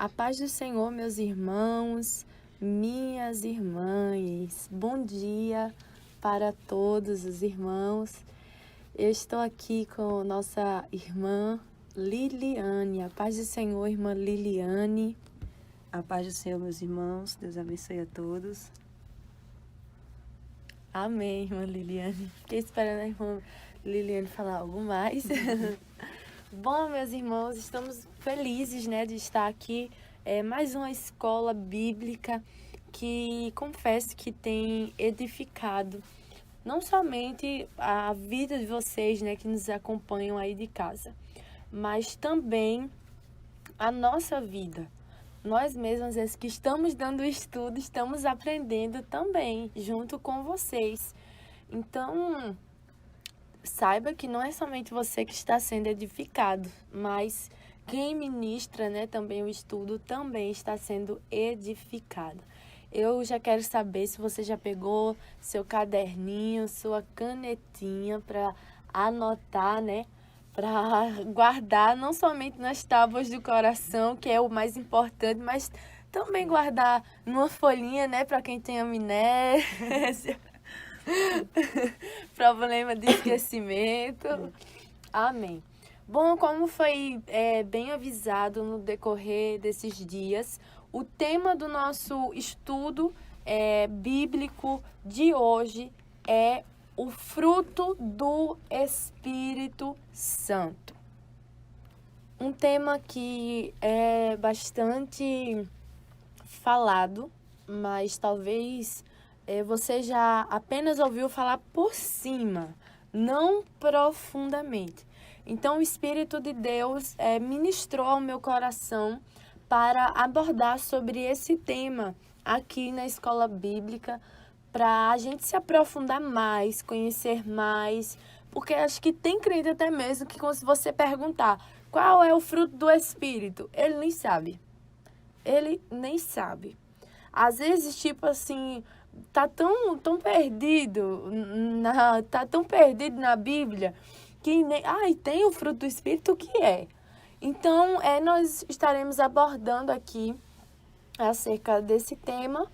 A paz do Senhor, meus irmãos, minhas irmãs. Bom dia para todos os irmãos. Eu estou aqui com nossa irmã Liliane. A paz do Senhor, irmã Liliane. A paz do Senhor, meus irmãos. Deus abençoe a todos. Amém, irmã Liliane. Fiquei esperando a irmã Liliane falar algo mais. Bom, meus irmãos, estamos felizes, de estar aqui. Mais uma escola bíblica que confesso que tem edificado não somente a vida de vocês, que nos acompanham aí de casa, mas também a nossa vida. Nós mesmas, as que estamos dando estudo, estamos aprendendo também, junto com vocês. Então, saiba que não é somente você que está sendo edificado, mas quem ministra, também o estudo também está sendo edificado. Eu já quero saber se você já pegou seu caderninho, sua canetinha para anotar, para guardar não somente nas tábuas do coração, que é o mais importante, mas também guardar numa folhinha, para quem tem amnésia, problema de esquecimento. Amém. Bom, como foi bem avisado no decorrer desses dias, o tema do nosso estudo bíblico de hoje é o fruto do Espírito Santo. Um tema que é bastante falado, mas talvez você já apenas ouviu falar por cima, não profundamente. Então, o Espírito de Deus ministrou ao meu coração para abordar sobre esse tema aqui na Escola Bíblica, para a gente se aprofundar mais, conhecer mais, porque acho que tem crente até mesmo que se você perguntar qual é o fruto do Espírito, ele nem sabe. Ele nem sabe. Às vezes, tipo assim, tá tão perdido, tá tão perdido na Bíblia, que nem... tem o fruto do Espírito, o que é? Então, nós estaremos abordando aqui acerca desse tema.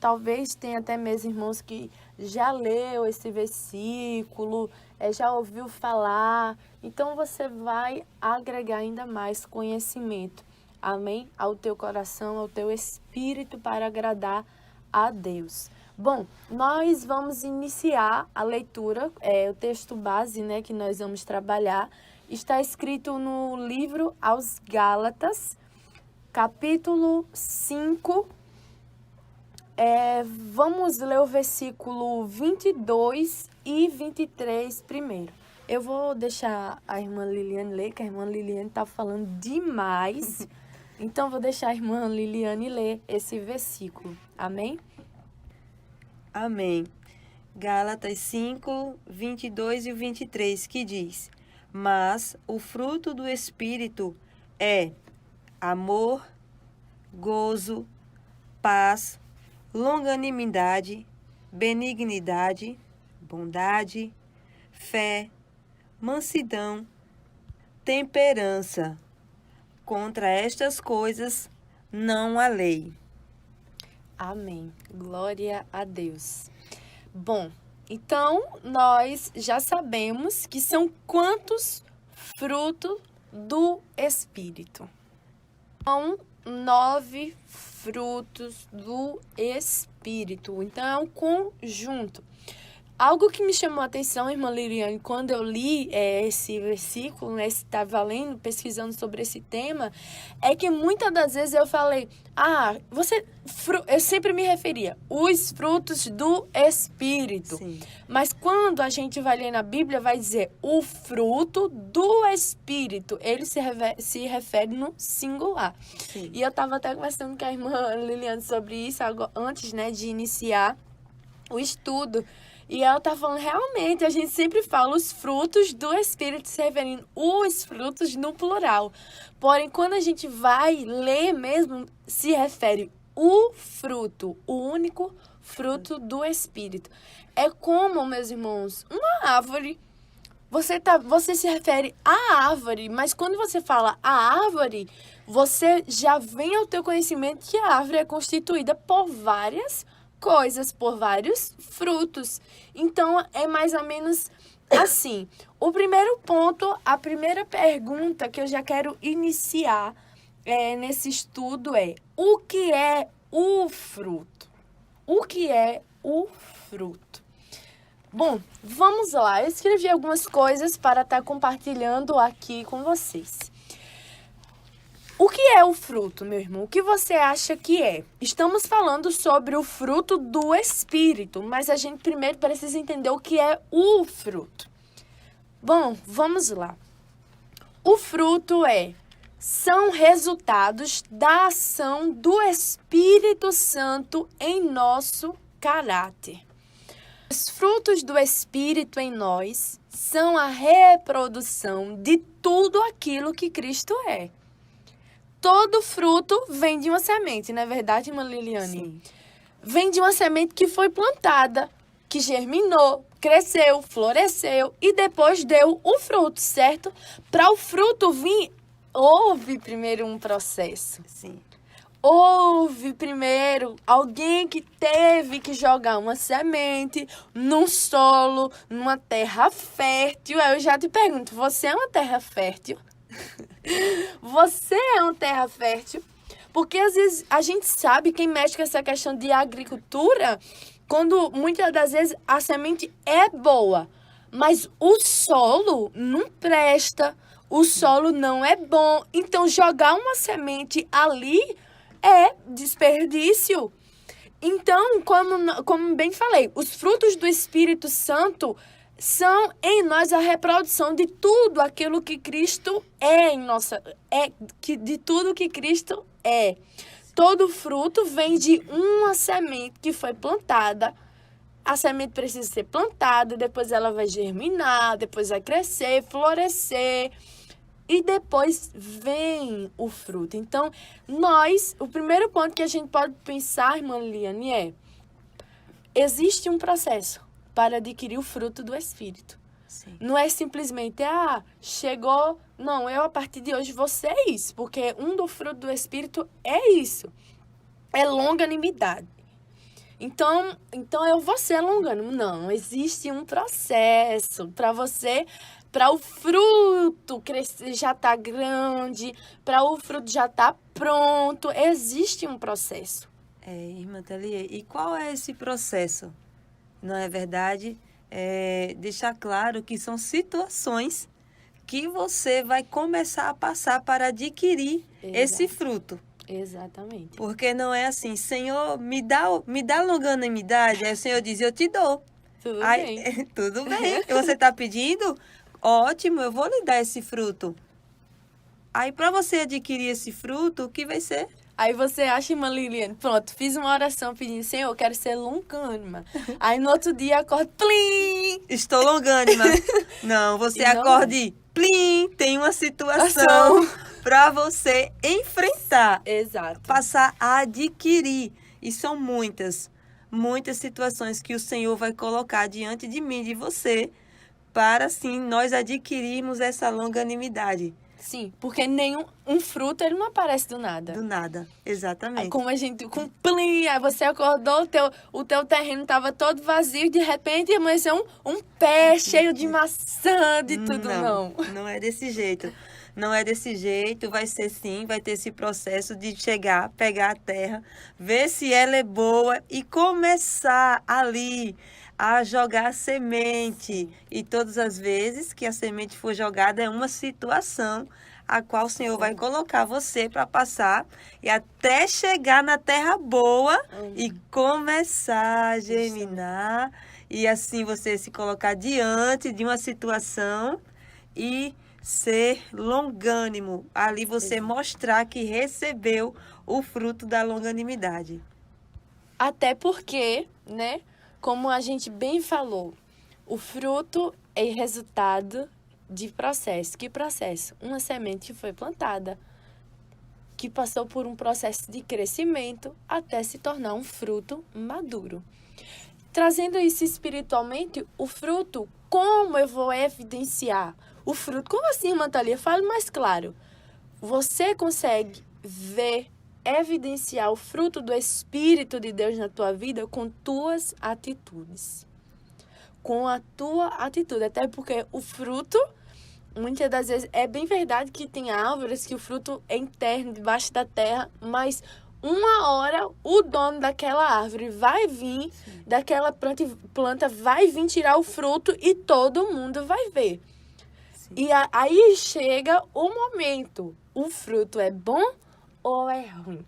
Talvez tenha até mesmo irmãos que já leu esse versículo, já ouviu falar. Então, você vai agregar ainda mais conhecimento, amém? Ao teu coração, ao teu espírito, para agradar a Deus. Bom, nós vamos iniciar a leitura, o texto base, que nós vamos trabalhar, está escrito no livro aos Gálatas, capítulo 5, vamos ler o versículo 22 e 23 primeiro. Eu vou deixar a irmã Liliane ler, que a irmã Liliane está falando demais, então vou deixar a irmã Liliane ler esse versículo, amém? Amém. Gálatas 5, 22 e 23, que diz: Mas o fruto do Espírito é amor, gozo, paz, longanimidade, benignidade, bondade, fé, mansidão, temperança. Contra estas coisas não há lei. Amém. Glória a Deus. Bom, então nós já sabemos que são quantos frutos do Espírito? São 9 frutos do Espírito. Então é um conjunto. Algo que me chamou a atenção, irmã Liliane, quando eu li esse versículo, estava lendo, pesquisando sobre esse tema, é que muitas das vezes eu falei, eu sempre me referia, os frutos do Espírito. Sim. Mas quando a gente vai ler na Bíblia, vai dizer o fruto do Espírito. Ele se refere no singular. Sim. E eu estava até conversando com a irmã Liliane sobre isso antes, de iniciar o estudo. E ela tá falando, realmente, a gente sempre fala os frutos do Espírito, se referindo os frutos no plural. Porém, quando a gente vai ler mesmo, se refere o fruto, o único fruto do Espírito. É como, meus irmãos, uma árvore você se refere à árvore, mas quando você fala a árvore, você já vem ao teu conhecimento que a árvore é constituída por várias coisas, por vários frutos. Então, é mais ou menos assim. O primeiro ponto, a primeira pergunta que eu já quero iniciar nesse estudo é: o que é o fruto? O que é o fruto? Bom, vamos lá. Eu escrevi algumas coisas para estar compartilhando aqui com vocês. O que é o fruto, meu irmão? O que você acha que é? Estamos falando sobre o fruto do Espírito, mas a gente primeiro precisa entender o que é o fruto. Bom, vamos lá. O fruto são resultados da ação do Espírito Santo em nosso caráter. Os frutos do Espírito em nós são a reprodução de tudo aquilo que Cristo é. Todo fruto vem de uma semente, não é verdade, irmã Liliane? Sim. Vem de uma semente que foi plantada, que germinou, cresceu, floresceu e depois deu o fruto, certo? Para o fruto vir, houve primeiro um processo. Sim. Houve primeiro alguém que teve que jogar uma semente num solo, numa terra fértil. Aí eu já te pergunto, você é uma terra fértil? Você é uma terra fértil? Porque às vezes a gente sabe, quem mexe com essa questão de agricultura, quando muitas das vezes a semente é boa, mas o solo não presta, o solo não é bom. Então jogar uma semente ali é desperdício. Então, como bem falei, os frutos do Espírito Santo são em nós a reprodução de tudo aquilo que Cristo de tudo que Cristo é. Todo fruto vem de uma semente que foi plantada. A semente precisa ser plantada, depois ela vai germinar, depois vai crescer, florescer. E depois vem o fruto. Então, o primeiro ponto que a gente pode pensar, irmã Liliane, existe um processo para adquirir o fruto do Espírito. Sim. Não é simplesmente, chegou. Não, a partir de hoje vou ser isso. Porque do fruto do Espírito é isso. É longanimidade. Então eu vou ser longânimo. Não, existe um processo para o fruto crescer, já tá grande, para o fruto já tá pronto. Existe um processo. Irmã Thalia, e qual é esse processo? Não é verdade? Deixar claro que são situações que você vai começar a passar para adquirir esse fruto. Exatamente. Porque não é assim, Senhor, me dá longanimidade. Aí o Senhor diz, eu te dou. Tudo bem. Tudo bem. Você está pedindo? Ótimo, eu vou lhe dar esse fruto. Aí, para você adquirir esse fruto, o que vai ser? Aí você acha, irmã Liliane, pronto, fiz uma oração pedindo, Senhor, eu quero ser longânima. Aí no outro dia acorda, plim! Estou longânima. Não, você acorde, plim! Tem uma situação para você enfrentar. Exato. Passar a adquirir. E são muitas situações que o Senhor vai colocar diante de mim, de você, para assim nós adquirirmos essa longanimidade. Sim, porque um fruto ele não aparece do nada. Do nada, exatamente. Aí, como a gente, com plim, aí você acordou, o teu terreno estava todo vazio e de repente amanheceu um pé cheio de maçã, de tudo, não. Não é desse jeito. Não é desse jeito, vai ser sim, vai ter esse processo de chegar, pegar a terra, ver se ela é boa e começar ali a jogar a semente. E todas as vezes que a semente for jogada é uma situação a qual o Senhor vai colocar você para passar e até chegar na terra boa e começar a germinar. E assim você se colocar diante de uma situação e ser longânimo. Ali você mostrar que recebeu o fruto da longanimidade. Até porque, né? Como a gente bem falou, o fruto é resultado de processo. Que processo? Uma semente que foi plantada, que passou por um processo de crescimento até se tornar um fruto maduro. Trazendo isso espiritualmente, o fruto, como eu vou evidenciar o fruto? Como assim, irmã Thalia? Fale mais claro. Você consegue ver, evidenciar o fruto do Espírito de Deus na tua vida com tuas atitudes. Com a tua atitude. Até porque o fruto, muitas das vezes, é bem verdade que tem árvores que o fruto é interno, debaixo da terra, mas uma hora o dono daquela árvore vai vir, daquela planta vai vir tirar o fruto e todo mundo vai ver. Sim. E aí chega o momento. O fruto é bom ou é ruim?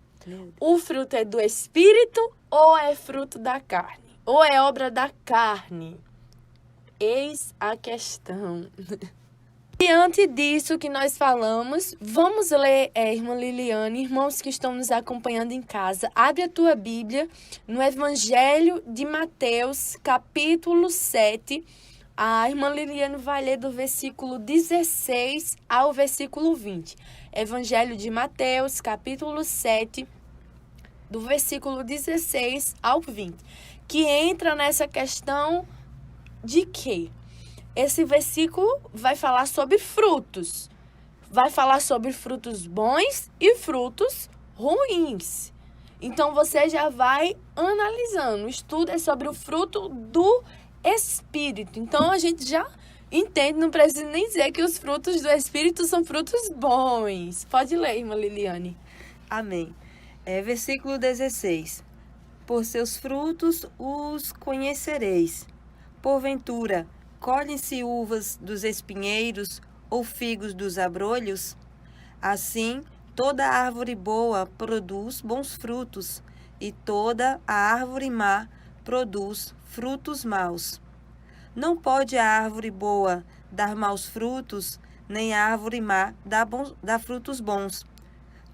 O fruto é do Espírito ou é fruto da carne? Ou é obra da carne? Eis a questão. Diante disso que nós falamos, vamos ler, irmã Liliane, irmãos que estão nos acompanhando em casa, abre a tua Bíblia no Evangelho de Mateus, capítulo 7. A irmã Liliane vai ler do versículo 16 ao versículo 20. Evangelho de Mateus, capítulo 7, do versículo 16 ao 20. Que entra nessa questão de quê? Esse versículo vai falar sobre frutos. Vai falar sobre frutos bons e frutos ruins. Então, você já vai analisando. O estudo é sobre o fruto do Espírito. Então, a gente já entende, não precisa nem dizer que os frutos do Espírito são frutos bons. Pode ler, irmã Liliane. Amém. Versículo 16. Por seus frutos os conhecereis. Porventura, colhem-se uvas dos espinheiros ou figos dos abrolhos? Assim, toda árvore boa produz bons frutos, e toda a árvore má produz frutos maus. Não pode a árvore boa dar maus frutos, nem a árvore má dar frutos bons.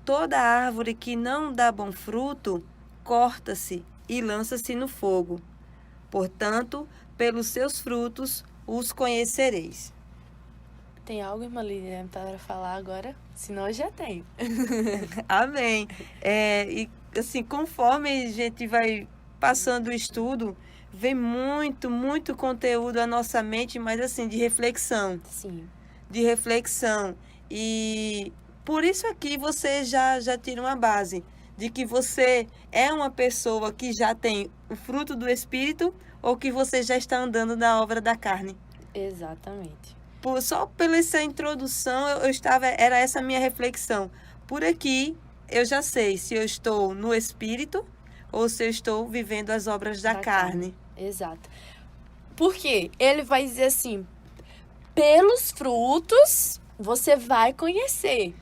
Toda árvore que não dá bom fruto, corta-se e lança-se no fogo. Portanto, pelos seus frutos os conhecereis. Tem algo, irmã Liliane, para falar agora? Senão eu já tenho. Amém. E assim, conforme a gente vai passando o estudo, vem muito conteúdo à nossa mente, mas assim, de reflexão. Sim. De reflexão. E por isso aqui você já tira uma base de que você é uma pessoa que já tem o fruto do Espírito ou que você já está andando na obra da carne. Exatamente. Só pela essa introdução, era essa a minha reflexão. Por aqui, eu já sei se eu estou no Espírito ou se eu estou vivendo as obras da carne. Exato. Porque ele vai dizer assim, pelos frutos você vai conhecer.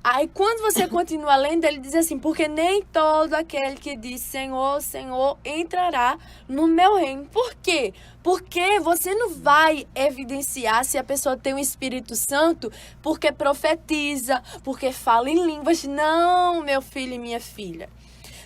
Aí, quando você continua lendo, ele diz assim, porque nem todo aquele que diz Senhor, Senhor, entrará no meu reino. Por quê? Porque você não vai evidenciar se a pessoa tem o Espírito Santo porque profetiza, porque fala em línguas. Não, meu filho e minha filha.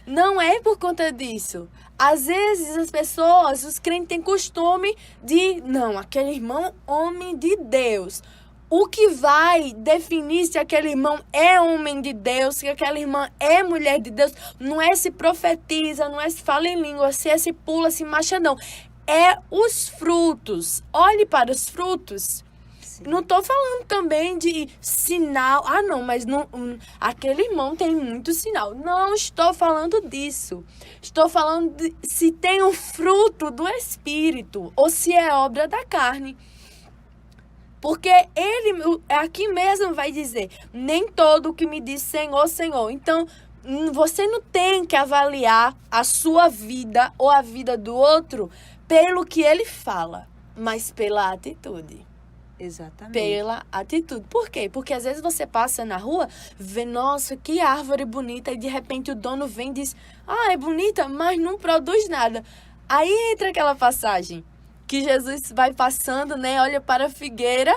Não é por conta disso. Às vezes as pessoas, os crentes têm costume de, não, aquele irmão, homem de Deus. O que vai definir se aquele irmão é homem de Deus, se aquela irmã é mulher de Deus, não é se profetiza, não é se fala em língua, se é se pula, se marcha, não. É os frutos. Olhe para os frutos. Sim. Não estou falando também de sinal. Ah, não, mas não, aquele irmão tem muito sinal. Não estou falando disso. Estou falando de se tem um fruto do Espírito ou se é obra da carne. Porque ele aqui mesmo vai dizer, nem todo que me diz Senhor, Senhor. Então, você não tem que avaliar a sua vida ou a vida do outro pelo que ele fala, mas pela atitude. Exatamente. Pela atitude. Por quê? Porque às vezes você passa na rua, vê, nossa, que árvore bonita, e de repente o dono vem e diz, ah, é bonita, mas não produz nada. Aí entra aquela passagem que Jesus vai passando, né? Olha para a figueira.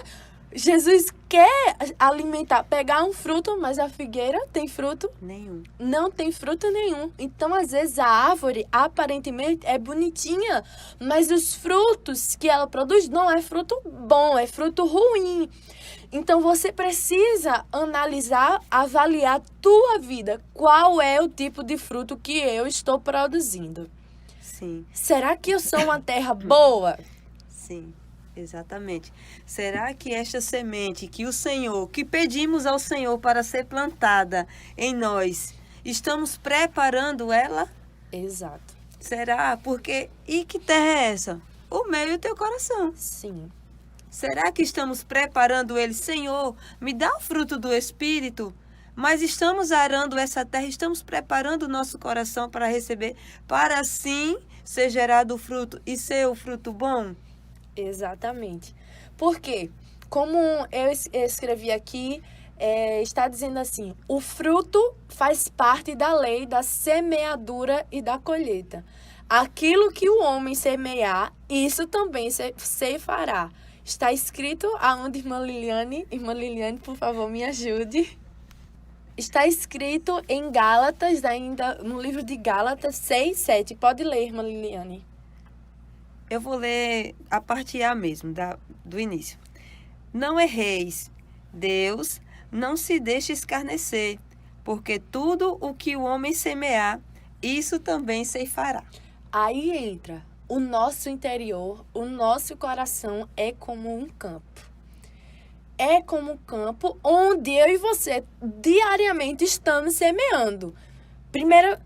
Jesus quer alimentar, pegar um fruto, mas a figueira tem fruto? Nenhum. Não tem fruto nenhum. Então, às vezes, a árvore, aparentemente, é bonitinha, mas os frutos que ela produz não é fruto bom, é fruto ruim. Então, você precisa analisar, avaliar a tua vida. Qual é o tipo de fruto que eu estou produzindo? Sim. Será que eu sou uma terra boa? Sim, Exatamente. Será que esta semente que o Senhor, que pedimos ao Senhor para ser plantada em nós, estamos preparando ela? Exato. Será? Porque, e que terra é essa? O meu e o teu coração. Sim. Será que estamos preparando ele? Senhor, me dá o fruto do Espírito, mas estamos arando essa terra, estamos preparando o nosso coração para receber, para assim ser gerado o fruto e ser o fruto bom? Exatamente. Porque, como eu escrevi aqui, está dizendo assim: o fruto faz parte da lei da semeadura e da colheita. Aquilo que o homem semear, isso também ceifará. Está escrito aonde, irmã Liliane? Irmã Liliane, por favor, me ajude. Está escrito em Gálatas, ainda no livro de Gálatas 6:7. Pode ler, irmã Liliane. Eu vou ler a parte A mesmo, do início. Não erreis, Deus não se deixe escarnecer, porque tudo o que o homem semear, isso também ceifará. Aí entra o nosso interior, o nosso coração é como um campo. É como um campo onde eu e você diariamente estamos semeando.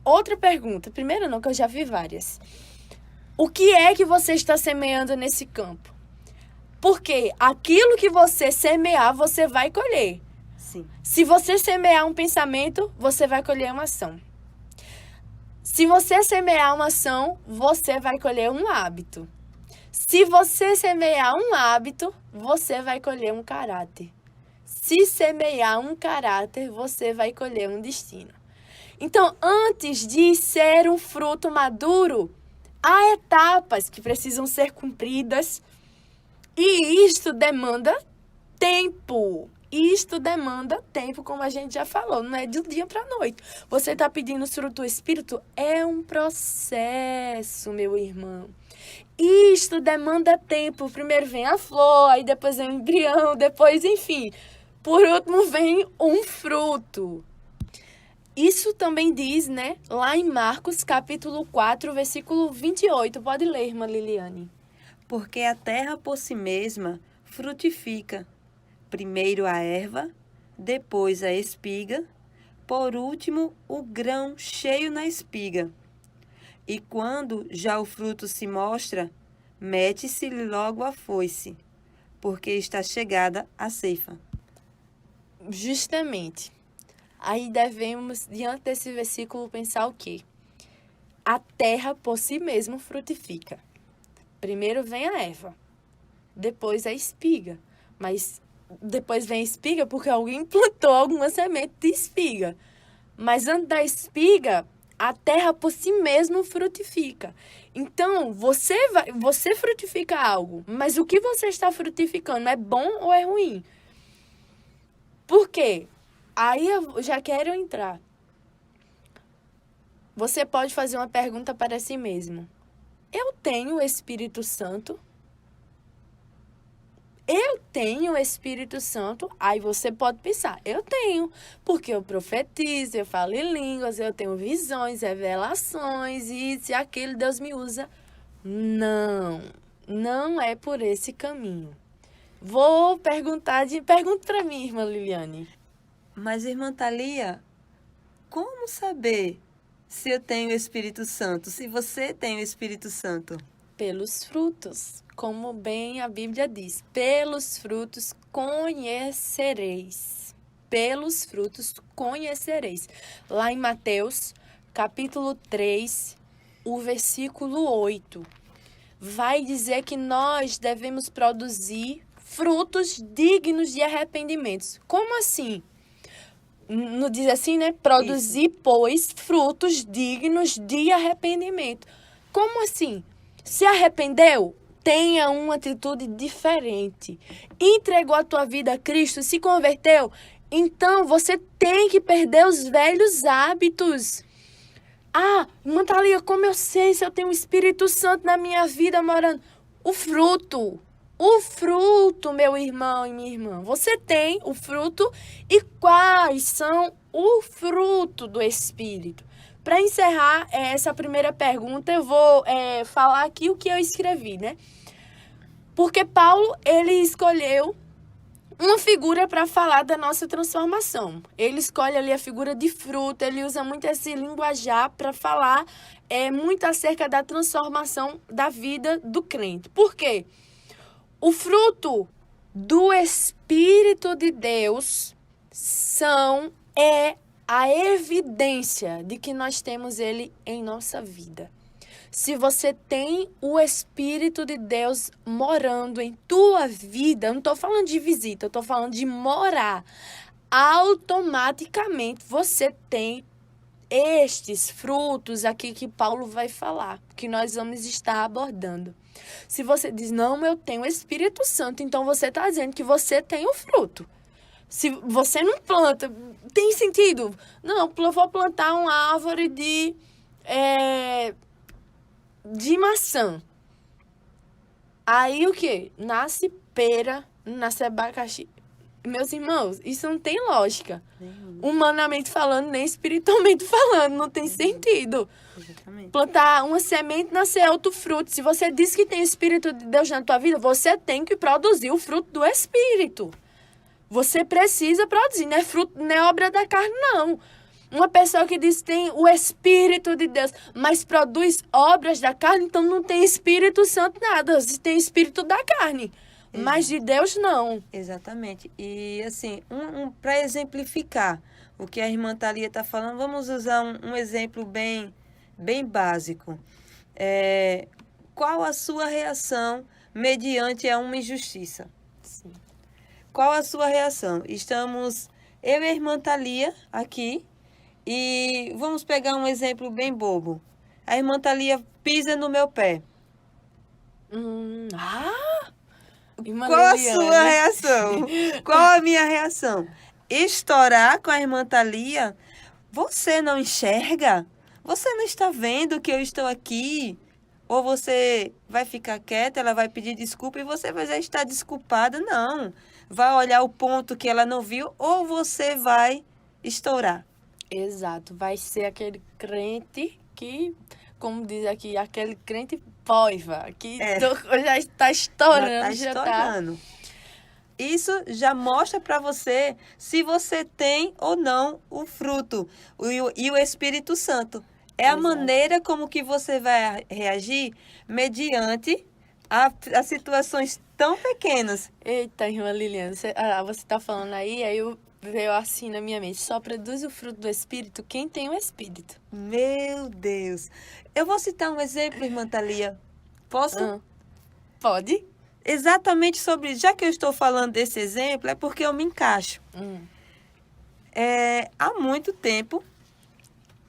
Outra pergunta. Primeira não, que eu já vi várias. O que é que você está semeando nesse campo? Porque aquilo que você semear, você vai colher. Sim. Se você semear um pensamento, você vai colher uma ação. Se você semear uma ação, você vai colher um hábito. Se você semear um hábito, você vai colher um caráter. Se semear um caráter, você vai colher um destino. Então, antes de ser um fruto maduro, há etapas que precisam ser cumpridas e isto demanda tempo. Isto demanda tempo, como a gente já falou, não é de um dia para a noite. Você está pedindo o fruto do Espírito, é um processo, meu irmão. Isto demanda tempo. Primeiro vem a flor, aí depois vem o embrião, depois, enfim. Por último, vem um fruto. Isso também diz, né, lá em Marcos, capítulo 4, versículo 28. Pode ler, irmã Liliane. Porque a terra por si mesma frutifica. Primeiro a erva, depois a espiga, por último o grão cheio na espiga. E quando já o fruto se mostra, mete-se-lhe logo a foice, porque está chegada a ceifa. Justamente. Aí devemos, diante desse versículo, pensar o quê? A terra por si mesma frutifica. Primeiro vem a erva, depois a espiga. Mas depois vem a espiga porque alguém plantou alguma semente de espiga. Mas antes da espiga, a terra por si mesma frutifica. Então, você frutifica algo, mas o que você está frutificando é bom ou é ruim? Por quê? Aí eu já quero entrar. Você pode fazer uma pergunta para si mesmo. Eu tenho o Espírito Santo? Eu tenho o Espírito Santo? Aí você pode pensar, eu tenho, porque eu profetizo, eu falo em línguas, eu tenho visões, revelações, isso e aquilo, Deus me usa. Não é por esse caminho. Vou pergunta para mim, irmã Liliane. Mas, irmã Thalia, como saber se eu tenho o Espírito Santo, se você tem o Espírito Santo? Pelos frutos, como bem a Bíblia diz, pelos frutos conhecereis. Pelos frutos conhecereis. Lá em Mateus, capítulo 3, o versículo 8, vai dizer que nós devemos produzir frutos dignos de arrependimentos. Como assim? Não diz assim, né? Produzir, pois, frutos dignos de arrependimento. Como assim? Se arrependeu, tenha uma atitude diferente. Entregou a tua vida a Cristo, se converteu, então você tem que perder os velhos hábitos. Ah, irmã Thalia, como eu sei se eu tenho o Espírito Santo na minha vida morando? O fruto, meu irmão e minha irmã. Você tem o fruto e quais são o fruto do Espírito? Para encerrar essa primeira pergunta, eu vou falar aqui o que eu escrevi, né? Porque Paulo, ele escolheu uma figura para falar da nossa transformação. Ele escolhe ali a figura de fruto, ele usa muito esse linguajar para falar muito acerca da transformação da vida do crente. Por quê? O fruto do Espírito de Deus é a evidência de que nós temos ele em nossa vida. Se você tem o Espírito de Deus morando em tua vida, eu não estou falando de visita, eu estou falando de morar, automaticamente você tem estes frutos aqui que Paulo vai falar, que nós vamos estar abordando. Se você diz, não, eu tenho o Espírito Santo, então você está dizendo que você tem o fruto. Se você não planta, tem sentido? Não, eu vou plantar uma árvore de maçã. Aí o quê? Nasce pera, nasce abacaxi. Meus irmãos, isso não tem lógica. Humanamente falando, nem espiritualmente falando, não tem sentido. Exatamente. Plantar uma semente, nascer outro fruto. Se você diz que tem o Espírito de Deus na tua vida, você tem que produzir o fruto do Espírito. Você precisa produzir, não é fruto, não é obra da carne, não. Uma pessoa que diz que tem o Espírito de Deus, mas produz obras da carne, então não tem Espírito Santo nada. Se tem Espírito da carne, mas de Deus não. Exatamente. E assim, para exemplificar o que a irmã Thalia está falando, vamos usar um exemplo bem básico. Qual a sua reação mediante a uma injustiça? Sim. Qual a sua reação? Estamos, eu e a irmã Thalia aqui, e vamos pegar um exemplo bem bobo. A irmã Thalia pisa no meu pé. Qual a sua reação? Qual a minha reação? Estourar com a irmã Thalia? Você não enxerga? Você não está vendo que eu estou aqui? Ou você vai ficar quieta, ela vai pedir desculpa e você vai já estar desculpada? Não. Vai olhar o ponto que ela não viu ou você vai estourar. Exato. Vai ser aquele crente que, como diz aqui, aquele crente poiva, que já está estourando. Já está estourando. Isso já mostra para você se você tem ou não o fruto e o Espírito Santo. É a maneira como que você vai reagir mediante a situações tão pequenas. Eita, irmã Liliana, você está falando aí veio assim na minha mente. Só produz o fruto do Espírito quem tem o Espírito. Meu Deus. Eu vou citar um exemplo, irmã Thalia. Posso? Pode. Exatamente sobre... Já que eu estou falando desse exemplo, é porque eu me encaixo. Há muito tempo,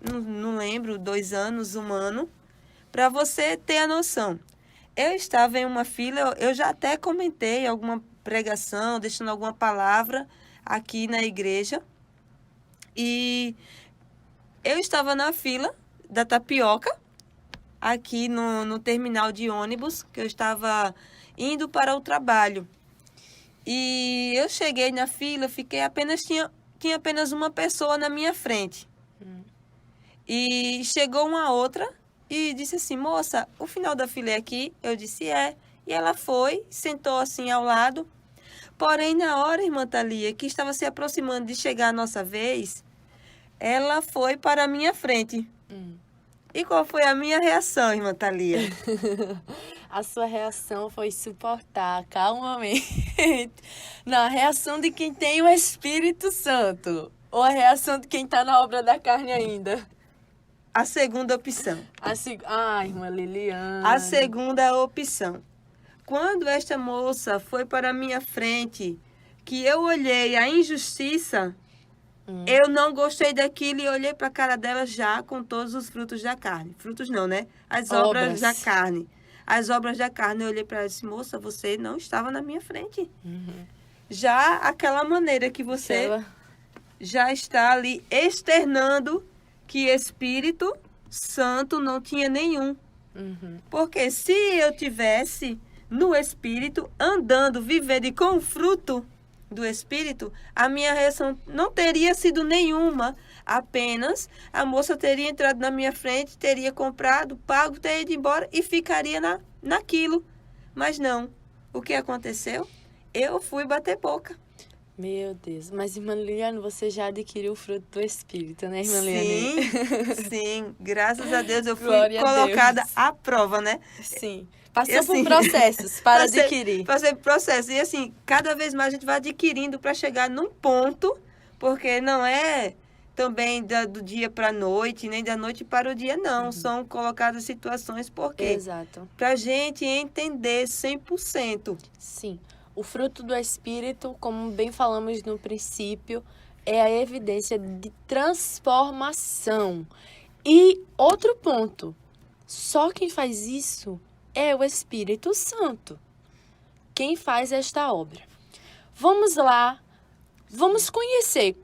não lembro, 2 anos, 1 ano, para você ter a noção. Eu estava em uma fila, eu já até comentei alguma pregação, deixando alguma palavra aqui na igreja. E eu estava na fila da tapioca, aqui no terminal de ônibus, que eu estava indo para o trabalho. E eu cheguei na fila, tinha apenas uma pessoa na minha frente. E chegou uma outra e disse assim, moça, o final da fila é aqui? Eu disse, é. E ela foi, sentou assim ao lado. Porém, na hora, irmã Thalia, que estava se aproximando de chegar a nossa vez, ela foi para a minha frente. E qual foi a minha reação, irmã Thalia? A sua reação foi suportar calmamente. Não, a reação de quem tem o Espírito Santo. Ou a reação de quem está na obra da carne ainda? A segunda opção. Irmã Liliana. A segunda opção. Quando esta moça foi para a minha frente, que eu olhei a injustiça, eu não gostei daquilo e olhei para a cara dela já com todos os frutos da carne. Frutos não, né? As obras da carne. As obras da carne, eu olhei para ela e disse, moça, você não estava na minha frente. Já aquela maneira que você já está ali externando que Espírito Santo não tinha nenhum. Porque se eu tivesse no Espírito, andando, vivendo e com o fruto do Espírito, a minha reação não teria sido nenhuma. Apenas a moça teria entrado na minha frente, teria comprado, pago, teria ido embora e ficaria naquilo. Mas não. O que aconteceu? Eu fui bater boca. Meu Deus. Mas, irmã Liliane, você já adquiriu o fruto do Espírito, né, irmã Sim, Liliane? sim. Graças a Deus eu fui Glória a colocada Deus. à prova, né? Sim. Passou E assim, por processos para adquirir. Passei por processo. E assim, cada vez mais a gente vai adquirindo para chegar num ponto, porque não é também do dia para a noite, nem da noite para o dia, não. São colocadas situações, porque Exato. para a gente entender 100%. Sim. O fruto do Espírito, como bem falamos no princípio, é a evidência de transformação. E outro ponto, só quem faz isso é o Espírito Santo. Quem faz esta obra. Vamos lá, vamos conhecer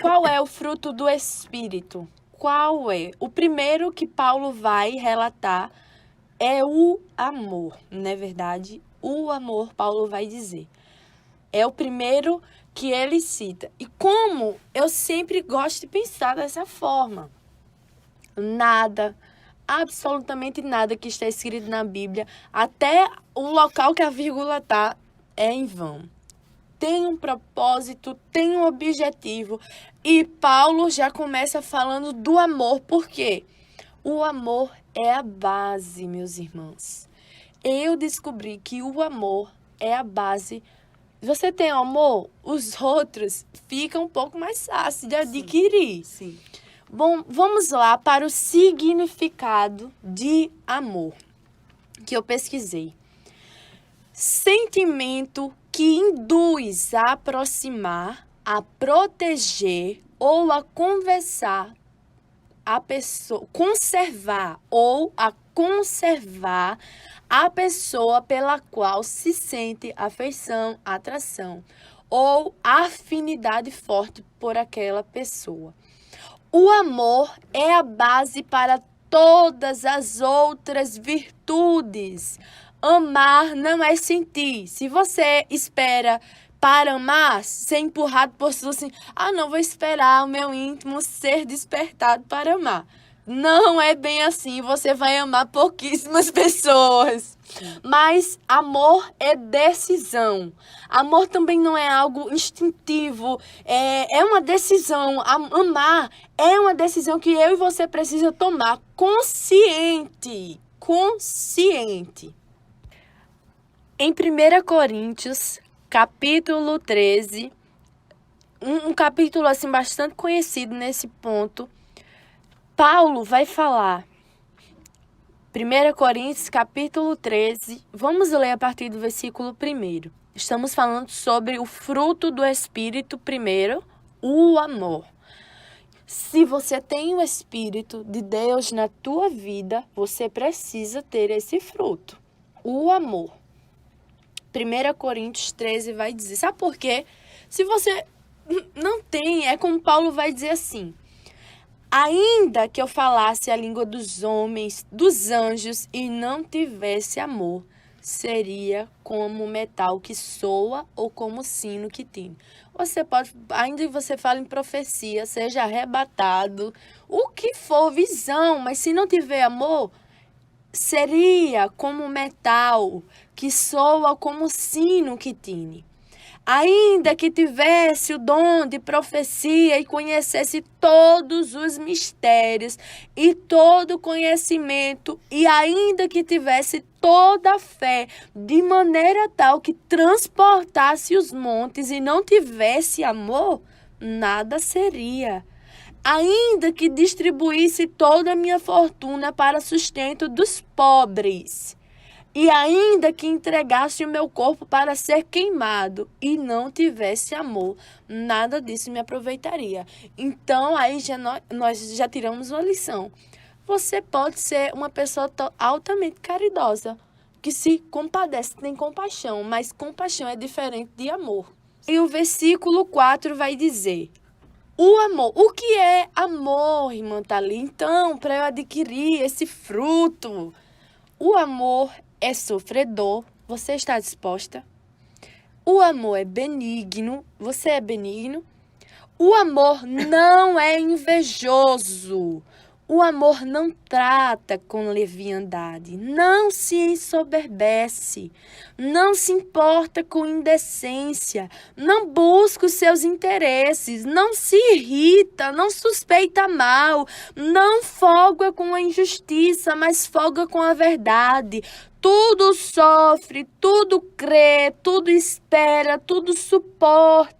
qual é o fruto do Espírito. Qual é? O primeiro que Paulo vai relatar é o amor, não é verdade? O amor, Paulo vai dizer. É o primeiro que ele cita. E como eu sempre gosto de pensar dessa forma. Nada, absolutamente nada que está escrito na Bíblia, até o local que a vírgula está, é em vão. Tem um propósito, tem um objetivo. E Paulo já começa falando do amor. Por quê? O amor é a base, meus irmãos. Eu descobri que o amor é a base. Você tem amor, os outros ficam um pouco mais fáceis de adquirir. Sim. Bom, vamos lá para o significado de amor, que eu pesquisei. Sentimento que induz a aproximar, a proteger ou a conversar a pessoa, conservar a pessoa pela qual se sente afeição, atração ou afinidade forte por aquela pessoa. O amor é a base para todas as outras virtudes. Amar não é sentir. Se você espera para amar, ser empurrado por si assim, não, vou esperar o meu íntimo ser despertado para amar. Não é bem assim, você vai amar pouquíssimas pessoas. Mas amor é decisão. Amor também não é algo instintivo, é uma decisão. Amar é uma decisão que eu e você precisa tomar consciente. Em 1 Coríntios, capítulo 13, um capítulo assim bastante conhecido nesse ponto, Paulo vai falar, 1 Coríntios, capítulo 13, vamos ler a partir do versículo 1. Estamos falando sobre o fruto do Espírito primeiro, o amor. Se você tem o Espírito de Deus na tua vida, você precisa ter esse fruto, o amor. 1 Coríntios 13 vai dizer, sabe por quê? Se você não tem, é como Paulo vai dizer assim, ainda que eu falasse a língua dos homens, dos anjos e não tivesse amor, seria como metal que soa ou como sino que tine. Você pode, ainda que você fale em profecia, seja arrebatado, o que for, visão, mas se não tiver amor, seria como metal que soa como sino que tine. Ainda que tivesse o dom de profecia e conhecesse todos os mistérios e todo o conhecimento, e ainda que tivesse toda a fé, de maneira tal que transportasse os montes e não tivesse amor, nada seria. Ainda que distribuísse toda a minha fortuna para sustento dos pobres, e ainda que entregasse o meu corpo para ser queimado e não tivesse amor, nada disso me aproveitaria. Então, aí nós já tiramos uma lição. Você pode ser uma pessoa altamente caridosa, que se compadece, tem compaixão, mas compaixão é diferente de amor. E o versículo 4 vai dizer, o amor. O que é amor, irmã Thalie? Então, para eu adquirir esse fruto, o amor é sofredor. Você está disposta? O amor é benigno. Você é benigno? O amor não é invejoso. O amor não trata com leviandade, não se ensoberbece, não se importa com indecência, não busca os seus interesses, não se irrita, não suspeita mal, não folga com a injustiça, mas folga com a verdade. Tudo sofre, tudo crê, tudo espera, tudo suporta.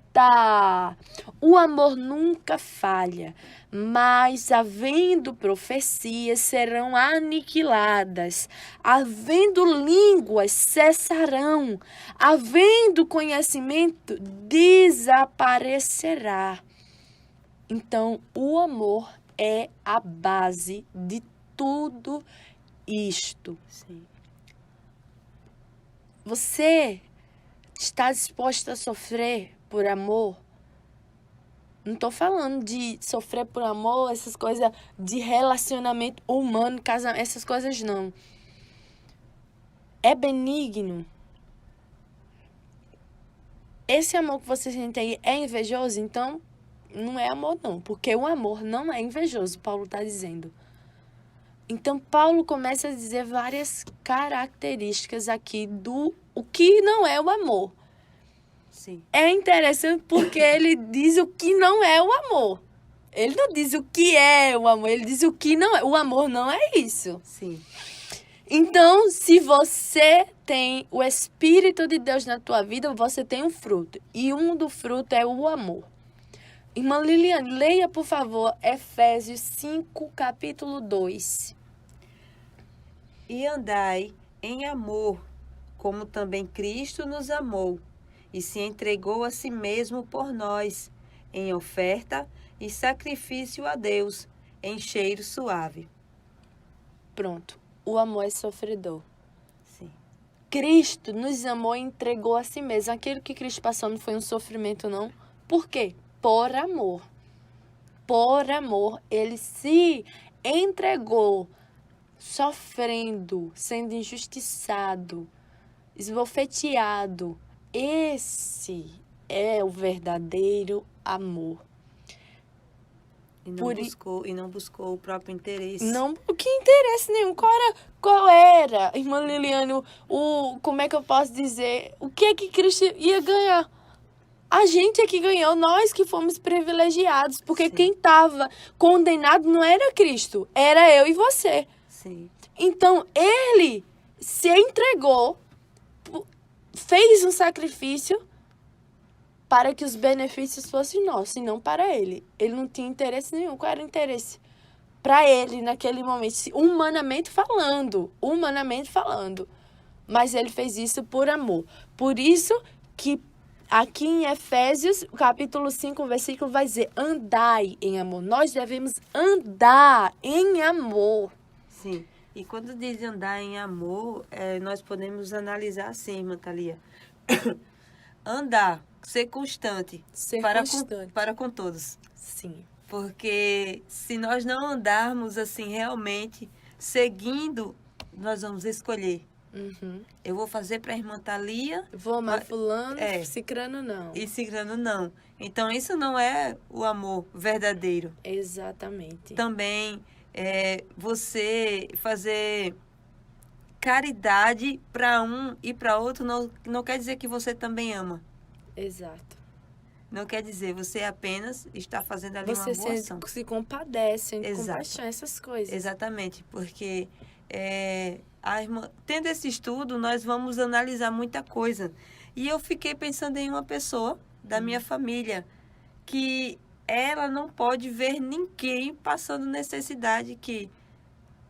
O amor nunca falha, mas havendo profecias serão aniquiladas, havendo línguas cessarão, havendo conhecimento desaparecerá. Então, o amor é a base de tudo isto. Sim. Você está disposto a sofrer por amor? Não estou falando de sofrer por amor, essas coisas de relacionamento humano, casamento, essas coisas não. É benigno. Esse amor que você sente aí é invejoso? Então, não é amor não, porque o amor não é invejoso, Paulo está dizendo. Então, Paulo começa a dizer várias características aqui do o que não é o amor. Sim. É interessante porque ele diz o que não é o amor. Ele não diz o que é o amor, ele diz o que não é. O amor não é isso. Sim. Então, se você tem o Espírito de Deus na tua vida, você tem um fruto. E um do fruto é o amor. Irmã Liliane, leia, por favor, Efésios 5, capítulo 2. E andai em amor, como também Cristo nos amou, e se entregou a si mesmo por nós, em oferta e sacrifício a Deus, em cheiro suave. Pronto. O amor é sofredor. Sim. Cristo nos amou e entregou a si mesmo. Aquilo que Cristo passou não foi um sofrimento, não. Por quê? Por amor. Por amor. Ele se entregou, sofrendo, sendo injustiçado, esbofeteado. Esse é o verdadeiro amor. E não buscou o próprio interesse. Não, que interesse nenhum. Qual era, irmã Liliane, como é que eu posso dizer? O que é que Cristo ia ganhar? A gente é que ganhou, nós que fomos privilegiados. Porque Sim. quem estava condenado não era Cristo, era eu e você. Sim. Então, ele se entregou, fez um sacrifício para que os benefícios fossem nossos e não para ele. Ele não tinha interesse nenhum. Qual era o interesse? Para ele, naquele momento, humanamente falando. Mas ele fez isso por amor. Por isso que aqui em Efésios, capítulo 5, versículo vai dizer, andai em amor. Nós devemos andar em amor. Sim. E quando diz andar em amor, nós podemos analisar assim, irmã Thalia. Andar, ser constante. Para com todos. Sim. Porque se nós não andarmos assim realmente, seguindo, nós vamos escolher. Uhum. Eu vou fazer para a irmã Thalia. Vou, mas fulano, cicrano não. E cicrano não. Então, isso não é o amor verdadeiro. Exatamente. Também você fazer caridade para um e para outro não quer dizer que você também ama. Exato. Não quer dizer, você apenas está fazendo ali uma boa ação. Você se compadece, Exato. compaixão, essas coisas. Exatamente, porque a irmã, tendo esse estudo, nós vamos analisar muita coisa. E eu fiquei pensando em uma pessoa da minha família que ela não pode ver ninguém passando necessidade, que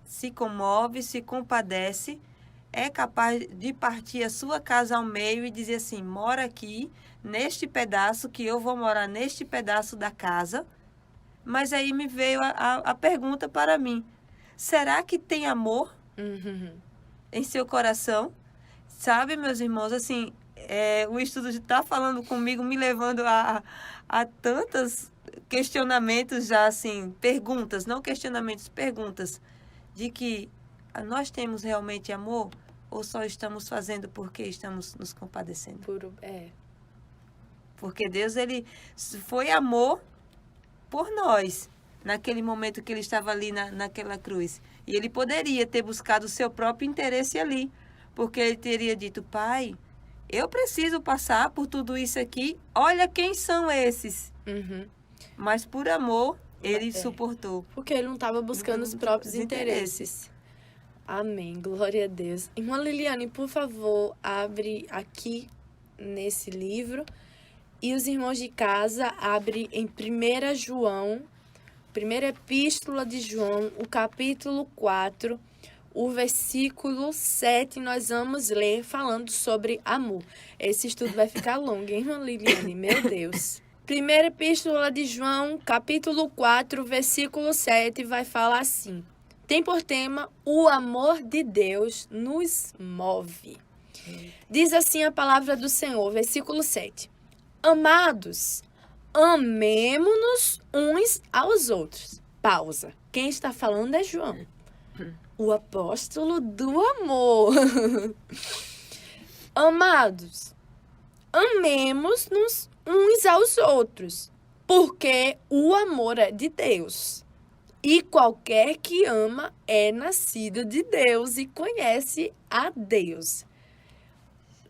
se comove, se compadece, é capaz de partir a sua casa ao meio e dizer assim, mora aqui, neste pedaço, que eu vou morar neste pedaço da casa. Mas aí me veio a pergunta para mim, será que tem amor em seu coração? Sabe, meus irmãos, assim, o estudo está falando comigo, me levando a tantos questionamentos já, assim, perguntas, não questionamentos, perguntas, de que nós temos realmente amor ou só estamos fazendo porque estamos nos compadecendo? Porque Deus, ele foi amor por nós. naquele momento que ele estava ali naquela cruz. E ele poderia ter buscado o seu próprio interesse ali, porque ele teria dito, Pai, eu preciso passar por tudo isso aqui, olha quem são esses. Uhum. Mas por amor, ele suportou. Porque ele não estava buscando os próprios interesses. Amém. Glória a Deus. Irmã Liliane, por favor, abre aqui nesse livro. E os irmãos de casa abrem em 1 João, primeira epístola de João, o capítulo 4, o versículo 7, nós vamos ler falando sobre amor. Esse estudo vai ficar longo, hein, irmã Liliane? Meu Deus. Primeira epístola de João, capítulo 4, versículo 7, vai falar assim. Tem por tema, o amor de Deus nos move. Diz assim a palavra do Senhor, versículo 7. Amados, amemo-nos uns aos outros. Pausa. Quem está falando é João, o apóstolo do amor. Amados, amemos-nos uns aos outros, porque o amor é de Deus. E qualquer que ama é nascido de Deus e conhece a Deus.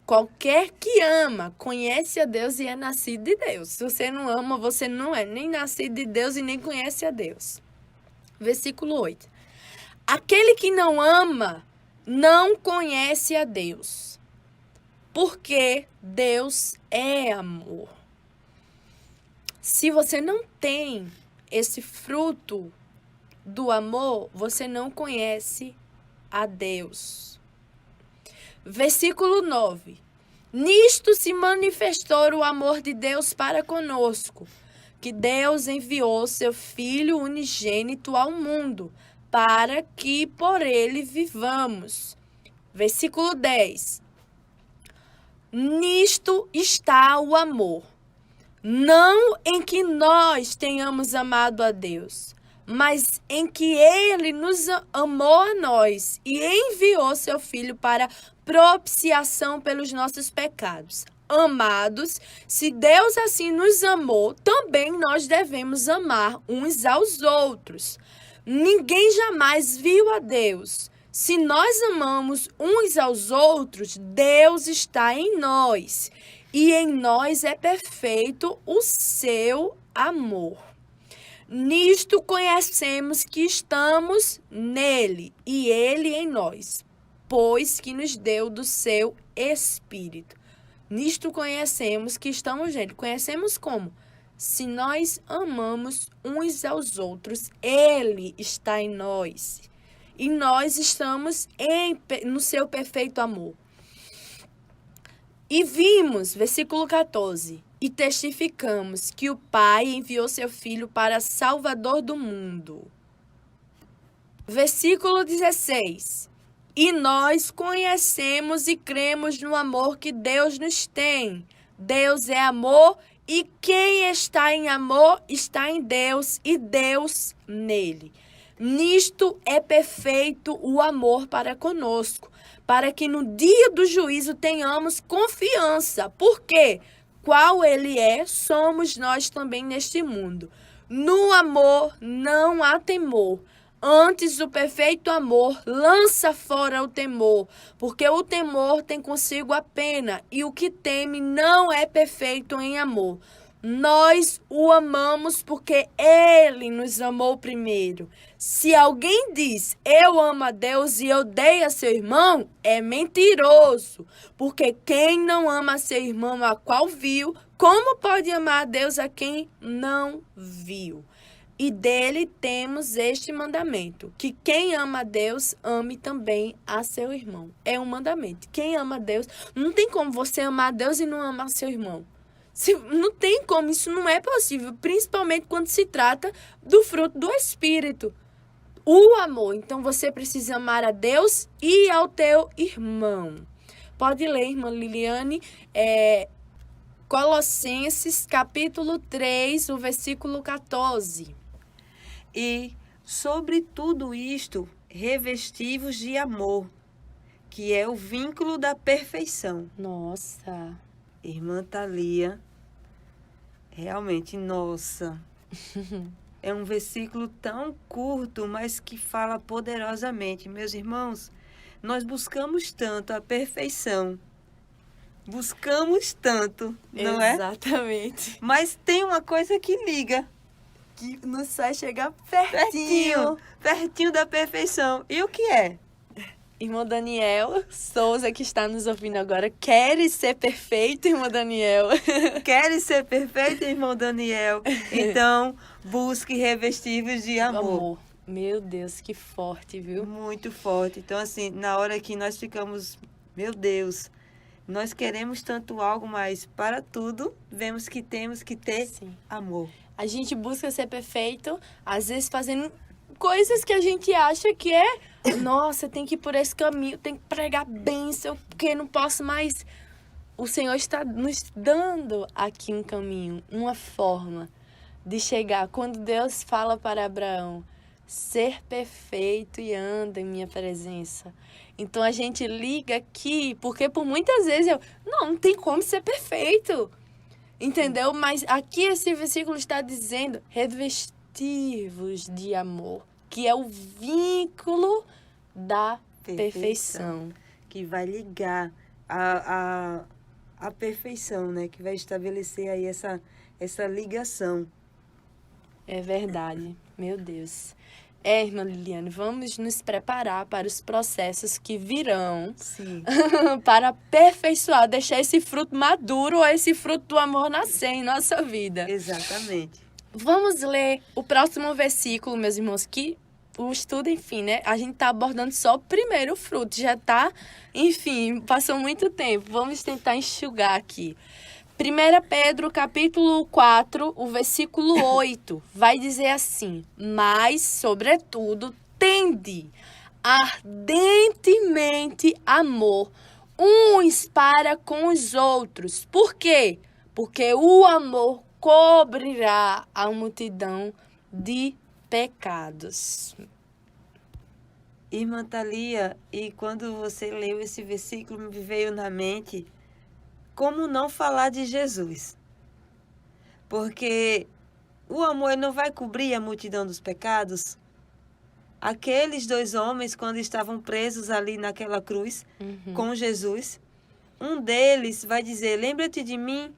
Qualquer que ama, conhece a Deus e é nascido de Deus. Se você não ama, você não é nem nascido de Deus e nem conhece a Deus. Versículo 8. Aquele que não ama, não conhece a Deus, porque Deus é amor. Se você não tem esse fruto do amor, você não conhece a Deus. Versículo 9. Nisto se manifestou o amor de Deus para conosco, que Deus enviou seu Filho unigênito ao mundo, para que por ele vivamos. Versículo 10. Nisto está o amor, não em que nós tenhamos amado a Deus, mas em que ele nos amou a nós e enviou seu Filho para propiciação pelos nossos pecados. Amados, se Deus assim nos amou, também nós devemos amar uns aos outros. Ninguém jamais viu a Deus. Se nós amamos uns aos outros, Deus está em nós, e em nós é perfeito o seu amor. Nisto conhecemos que estamos nele e ele em nós, pois que nos deu do seu Espírito. Nisto conhecemos que estamos nele. Conhecemos como? Se nós amamos uns aos outros, ele está em nós. E nós estamos no seu perfeito amor. E vimos, versículo 14, e testificamos que o Pai enviou seu Filho para Salvador do mundo. Versículo 16. E nós conhecemos e cremos no amor que Deus nos tem. Deus é amor e quem está em amor está em Deus e Deus nele. Nisto é perfeito o amor para conosco, para que no dia do juízo tenhamos confiança. Por quê? Qual ele é, somos nós também neste mundo. No amor não há temor. Antes, o perfeito amor lança fora o temor, porque o temor tem consigo a pena, e o que teme não é perfeito em amor. Nós o amamos porque ele nos amou primeiro. Se alguém diz, eu amo a Deus e odeia seu irmão, é mentiroso. Porque quem não ama seu irmão a qual viu, como pode amar a Deus a quem não viu? E dele temos este mandamento, que quem ama a Deus, ame também a seu irmão. É um mandamento. Quem ama a Deus, não tem como você amar a Deus e não amar seu irmão. Não tem como, isso não é possível, principalmente quando se trata do fruto do Espírito, o amor. Então você precisa amar a Deus e ao teu irmão. Pode ler, irmã Liliane, Colossenses capítulo 3, o versículo 14. E sobre tudo isto, revesti-vos de amor, que é o vínculo da perfeição. Nossa. Irmã Thalia, realmente, nossa. É um versículo tão curto, mas que fala poderosamente. Meus irmãos, nós buscamos tanto a perfeição, buscamos tanto, não é? Exatamente. Mas tem uma coisa que liga, Que nos faz chegar pertinho, pertinho da perfeição. E o que é? Irmão Daniel Souza, que está nos ouvindo agora, quer ser perfeito, irmão Daniel? Queres ser perfeito, irmão Daniel? Então, busque revestir-vos de amor. Meu Deus, que forte, viu? Muito forte. Então, assim, na hora que nós ficamos, meu Deus, nós queremos tanto algo, mas para tudo, vemos que temos que ter Sim. amor. A gente busca ser perfeito, às vezes fazendo coisas que a gente acha que é, nossa, tem que ir por esse caminho, tem que pregar bem, sei o quê, não posso mais. O Senhor está nos dando aqui um caminho, uma forma de chegar. Quando Deus fala para Abraão, ser perfeito e anda em minha presença. Então a gente liga aqui, porque por muitas vezes não tem como ser perfeito. Entendeu? Mas aqui esse versículo está dizendo, revestir-vos de amor, que é o vínculo da perfeição. Que vai ligar a perfeição, né? Que vai estabelecer aí essa ligação. É verdade, meu Deus. Irmã Liliane, vamos nos preparar para os processos que virão. Sim. Para aperfeiçoar, deixar esse fruto maduro ou esse fruto do amor nascer em nossa vida. Exatamente. Vamos ler o próximo versículo, meus irmãos, que o estudo, enfim, né? A gente tá abordando só o primeiro fruto, já tá, enfim, passou muito tempo. Vamos tentar enxugar aqui. 1 Pedro, capítulo 4, o versículo 8, vai dizer assim: mas, sobretudo, tende ardentemente amor uns para com os outros. Por quê? Porque o amor cobrirá a multidão de pecados. Irmã Thalia, e quando você leu esse versículo, me veio na mente como não falar de Jesus. Porque o amor não vai cobrir a multidão dos pecados. Aqueles dois homens, quando estavam presos ali naquela cruz com Jesus, um deles vai dizer, lembra-te de mim.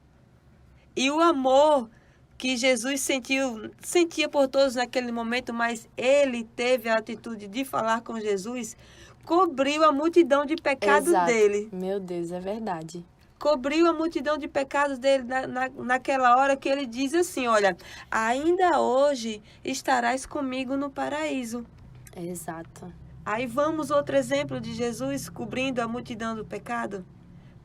E o amor que Jesus sentia por todos naquele momento, mas ele teve a atitude de falar com Jesus, cobriu a multidão de pecados dele. Meu Deus, é verdade. Cobriu a multidão de pecados dele naquela hora que ele diz assim, olha, ainda hoje estarás comigo no paraíso. Exato. Aí vamos outro exemplo de Jesus cobrindo a multidão do pecado.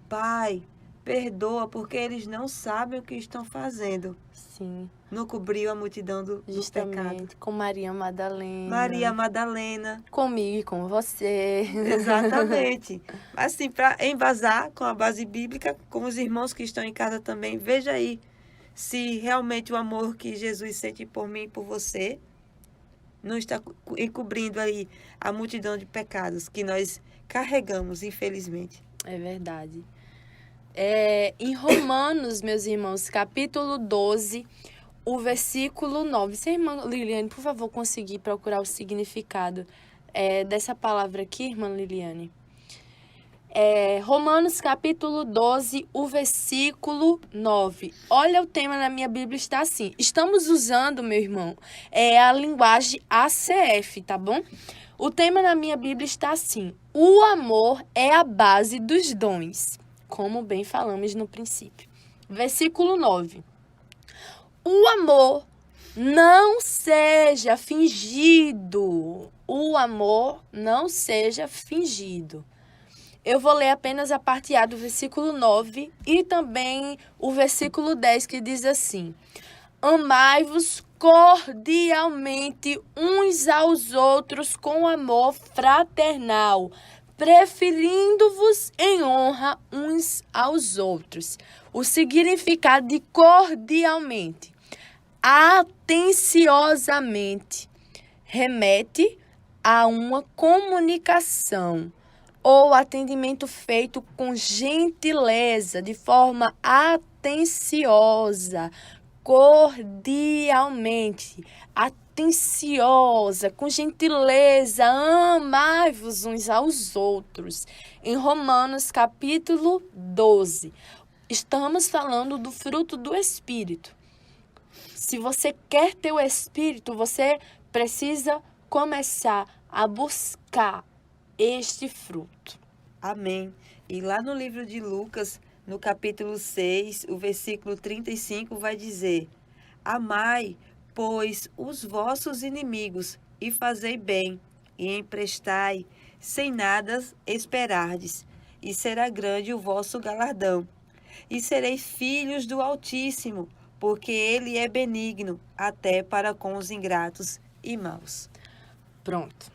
Pai, perdoa porque eles não sabem o que estão fazendo. Sim. Não cobriu a multidão do pecado. Com Maria Madalena. Maria Madalena. Comigo e com você. Exatamente. Assim, para embasar com a base bíblica, com os irmãos que estão em casa também, veja aí se realmente o amor que Jesus sente por mim e por você não está encobrindo aí a multidão de pecados que nós carregamos, infelizmente. É verdade. Em Romanos, meus irmãos, capítulo 12, o versículo 9. Se a irmã Liliane, por favor, conseguir procurar o significado dessa palavra aqui, irmã Liliane. Romanos, capítulo 12, o versículo 9. Olha, o tema na minha Bíblia está assim. Estamos usando, meu irmão, a linguagem ACF, tá bom? O tema na minha Bíblia está assim. O amor é a base dos dons, como bem falamos no princípio. Versículo 9. O amor não seja fingido. O amor não seja fingido. Eu vou ler apenas a parte A do versículo 9 e também o versículo 10, que diz assim: amai-vos cordialmente uns aos outros com amor fraternal, preferindo-vos em honra uns aos outros. O significado de cordialmente, atenciosamente, remete a uma comunicação ou atendimento feito com gentileza, de forma atenciosa, cordialmente, atenciosa, com gentileza, amai-vos uns aos outros. Em Romanos capítulo 12, estamos falando do fruto do Espírito. Se você quer ter o Espírito, você precisa começar a buscar este fruto. Amém. E lá no livro de Lucas, no capítulo 6, o versículo 35 vai dizer: Amai, pois, os vossos inimigos, e fazei bem, e emprestai, sem nada esperardes, e será grande o vosso galardão. E sereis filhos do Altíssimo, porque ele é benigno até para com os ingratos e maus. Pronto.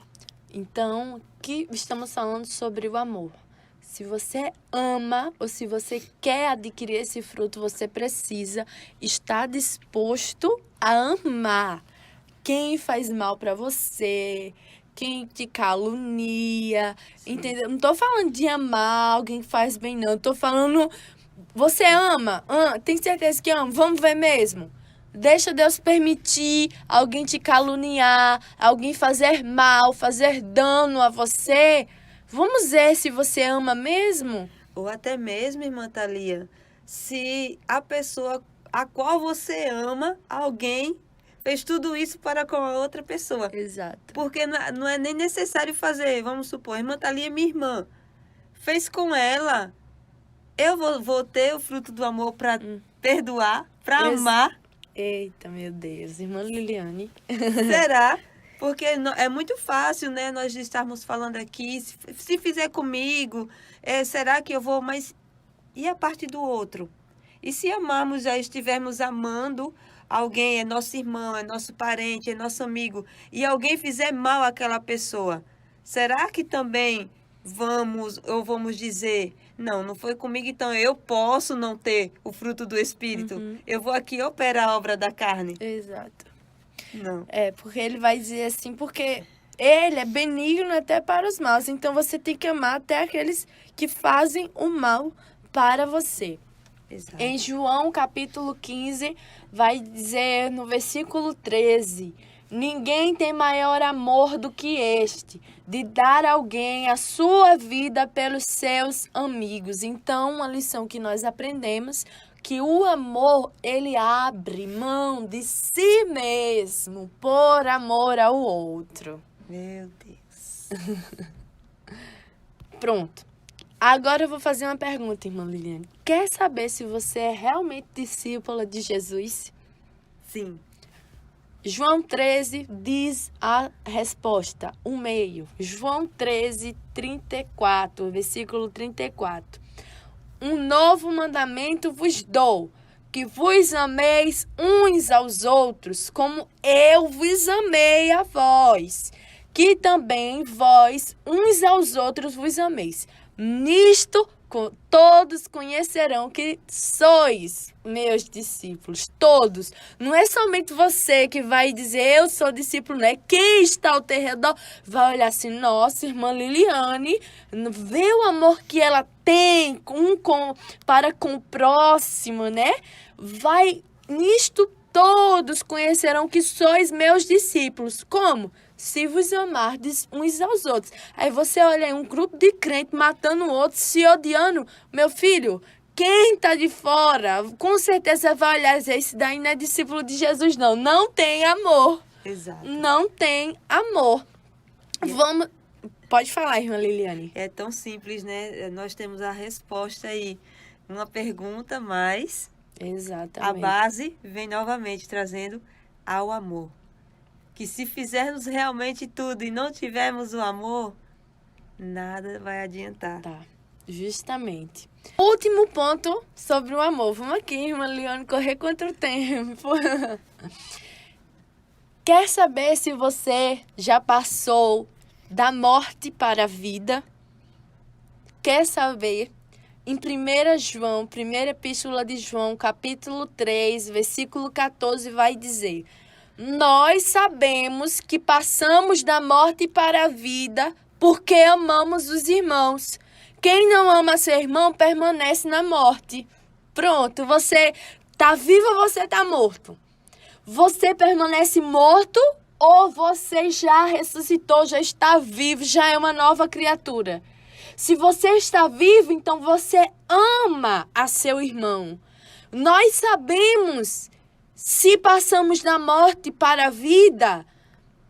Então, aqui estamos falando sobre o amor. Se você ama ou se você quer adquirir esse fruto, você precisa estar disposto a amar quem faz mal para você, quem te calunia, entendeu? Não tô falando de amar alguém que faz bem, não. Tô falando, você ama? Tem certeza que ama? Vamos ver mesmo. Deixa Deus permitir alguém te caluniar, alguém fazer mal, fazer dano a você. Vamos ver se você ama mesmo? Ou até mesmo, irmã Thalia, se a pessoa a qual você ama, alguém fez tudo isso para com a outra pessoa. Exato. Porque não é nem necessário fazer, vamos supor, a irmã Thalia é minha irmã. Fez com ela, eu vou ter o fruto do amor para perdoar, para amar. Eita, meu Deus, irmã Liliane. Será? Porque é muito fácil, né, nós estarmos falando aqui, se fizer comigo, será que eu vou, mas e a parte do outro? E se amarmos, já estivermos amando alguém, é nosso irmão, é nosso parente, é nosso amigo, e alguém fizer mal àquela pessoa, será que também vamos dizer, não foi comigo, então eu posso não ter o fruto do Espírito, eu vou aqui operar a obra da carne? Exato. Não. Porque ele vai dizer assim, porque ele é benigno até para os maus. Então você tem que amar até aqueles que fazem o mal para você. Exato. Em João capítulo 15, vai dizer no versículo 13: Ninguém tem maior amor do que este, de dar a alguém a sua vida pelos seus amigos. Então, uma lição que nós aprendemos, que o amor, ele abre mão de si mesmo por amor ao outro. Meu Deus. Pronto. Agora eu vou fazer uma pergunta, irmã Liliane. Quer saber se você é realmente discípula de Jesus? Sim. João 13 diz a resposta, o meio. João 13, 34, versículo 34. Um novo mandamento vos dou, que vos ameis uns aos outros, como eu vos amei a vós, que também vós uns aos outros vos ameis. Nisto todos conhecerão que sois meus discípulos, todos. Não é somente você que vai dizer, eu sou discípulo, né? Quem está ao teu redor vai olhar assim, nossa, irmã Liliane, vê o amor que ela tem para com o próximo, né? Nisto todos conhecerão que sois meus discípulos. Como? Se vos amardes uns aos outros. Aí você olha aí um grupo de crentes matando o outro, se odiando. Meu filho, quem está de fora, com certeza vai olhar e dizer, esse daí não é discípulo de Jesus, não. Não tem amor. Exato. Não tem amor. Pode falar, irmã Liliane. É tão simples, né? Nós temos a resposta aí. Uma pergunta, mas exatamente. A base vem novamente trazendo ao amor. Que se fizermos realmente tudo e não tivermos o amor, nada vai adiantar. Tá, justamente. Último ponto sobre o amor. Vamos aqui, irmã Liliane, correr contra o tempo. Quer saber se você já passou da morte para a vida? Quer saber? Em 1 João, primeira epístola de João, capítulo 3, versículo 14, vai dizer: Nós sabemos que passamos da morte para a vida porque amamos os irmãos. Quem não ama seu irmão permanece na morte. Pronto, você Tá vivo ou você tá morto? Você permanece morto ou você já ressuscitou, já está vivo, já é uma nova criatura? Se você está vivo, então você ama a seu irmão. Nós sabemos se passamos da morte para a vida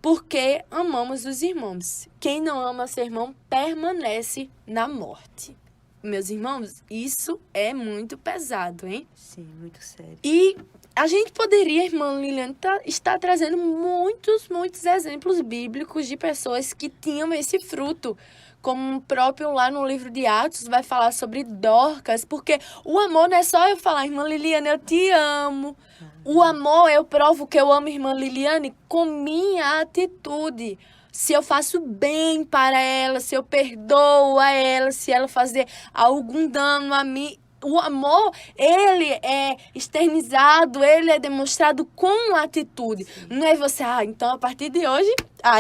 porque amamos os irmãos. Quem não ama seu irmão permanece na morte. Meus irmãos, isso é muito pesado, hein? Sim, muito sério. E a gente poderia, irmã Liliane, estar trazendo muitos exemplos bíblicos de pessoas que tinham esse fruto. Como o próprio lá no livro de Atos vai falar sobre Dorcas, porque o amor não é só eu falar, irmã Liliane, eu te amo. O amor, eu provo que eu amo irmã Liliane com minha atitude. Se eu faço bem para ela, se eu perdoo a ela, se ela fazer algum dano a mim. O amor, ele é externizado, ele é demonstrado com atitude. Sim. Não é você, então a partir de hoje,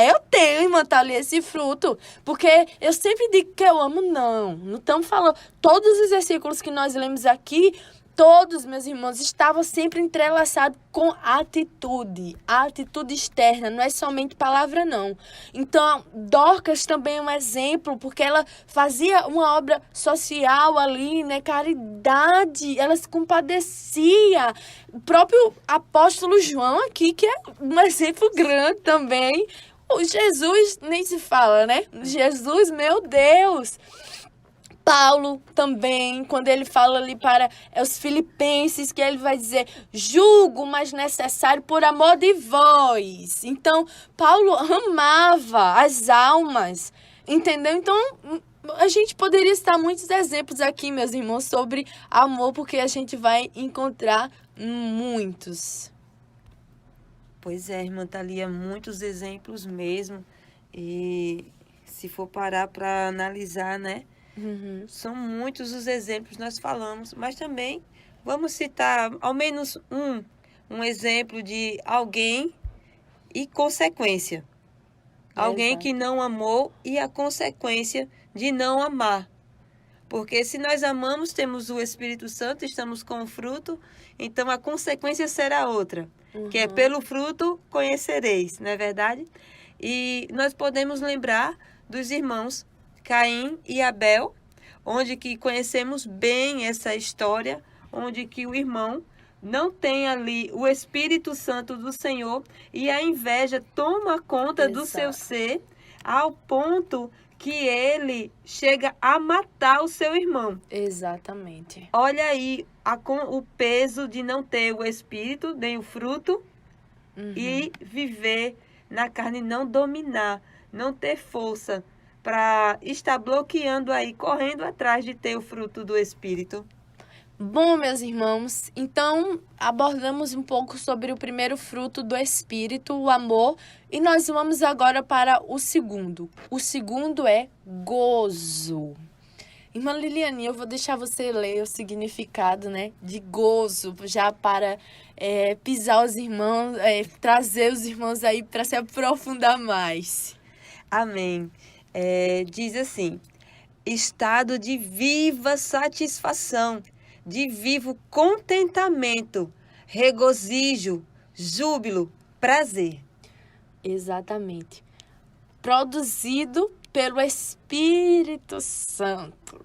eu tenho, irmã Thalia, esse fruto. Porque eu sempre digo que eu amo, não estamos falando. Todos os versículos que nós lemos aqui, todos, meus irmãos, estavam sempre entrelaçados com a atitude externa, não é somente palavra, não. Então, Dorcas também é um exemplo, porque ela fazia uma obra social ali, né, caridade, ela se compadecia. O próprio apóstolo João aqui, que é um exemplo grande também. O Jesus, nem se fala, né? Jesus, meu Deus! Paulo também, quando ele fala ali para os filipenses, que ele vai dizer, julgo, mas necessário por amor de vós. Então, Paulo amava as almas, entendeu? Então, a gente poderia citar muitos exemplos aqui, meus irmãos, sobre amor, porque a gente vai encontrar muitos. Pois é, irmã Thalia, muitos exemplos mesmo. E se for parar para analisar, né? Uhum. São muitos os exemplos que nós falamos, mas também vamos citar ao menos um exemplo de alguém e consequência. Alguém que não amou e a consequência de não amar. Porque se nós amamos, temos o Espírito Santo, estamos com o fruto, então a consequência será outra, que é pelo fruto conhecereis, não é verdade? E nós podemos lembrar dos irmãos Caim e Abel, onde que conhecemos bem essa história, onde que o irmão não tem ali o Espírito Santo do Senhor e a inveja toma conta do seu ser ao ponto que ele chega a matar o seu irmão. Exatamente. Olha aí o peso de não ter o Espírito, nem o fruto, e viver na carne, não dominar, não ter força para estar bloqueando aí, correndo atrás de ter o fruto do Espírito. Bom, meus irmãos, então abordamos um pouco sobre o primeiro fruto do Espírito, o amor, e nós vamos agora para o segundo. O segundo é gozo. Irmã Liliane, eu vou deixar você ler o significado, né, de gozo, já para pisar os irmãos, trazer os irmãos aí para se aprofundar mais. Amém. Diz assim, estado de viva satisfação, de vivo contentamento, regozijo, júbilo, prazer. Exatamente. Produzido pelo Espírito Santo.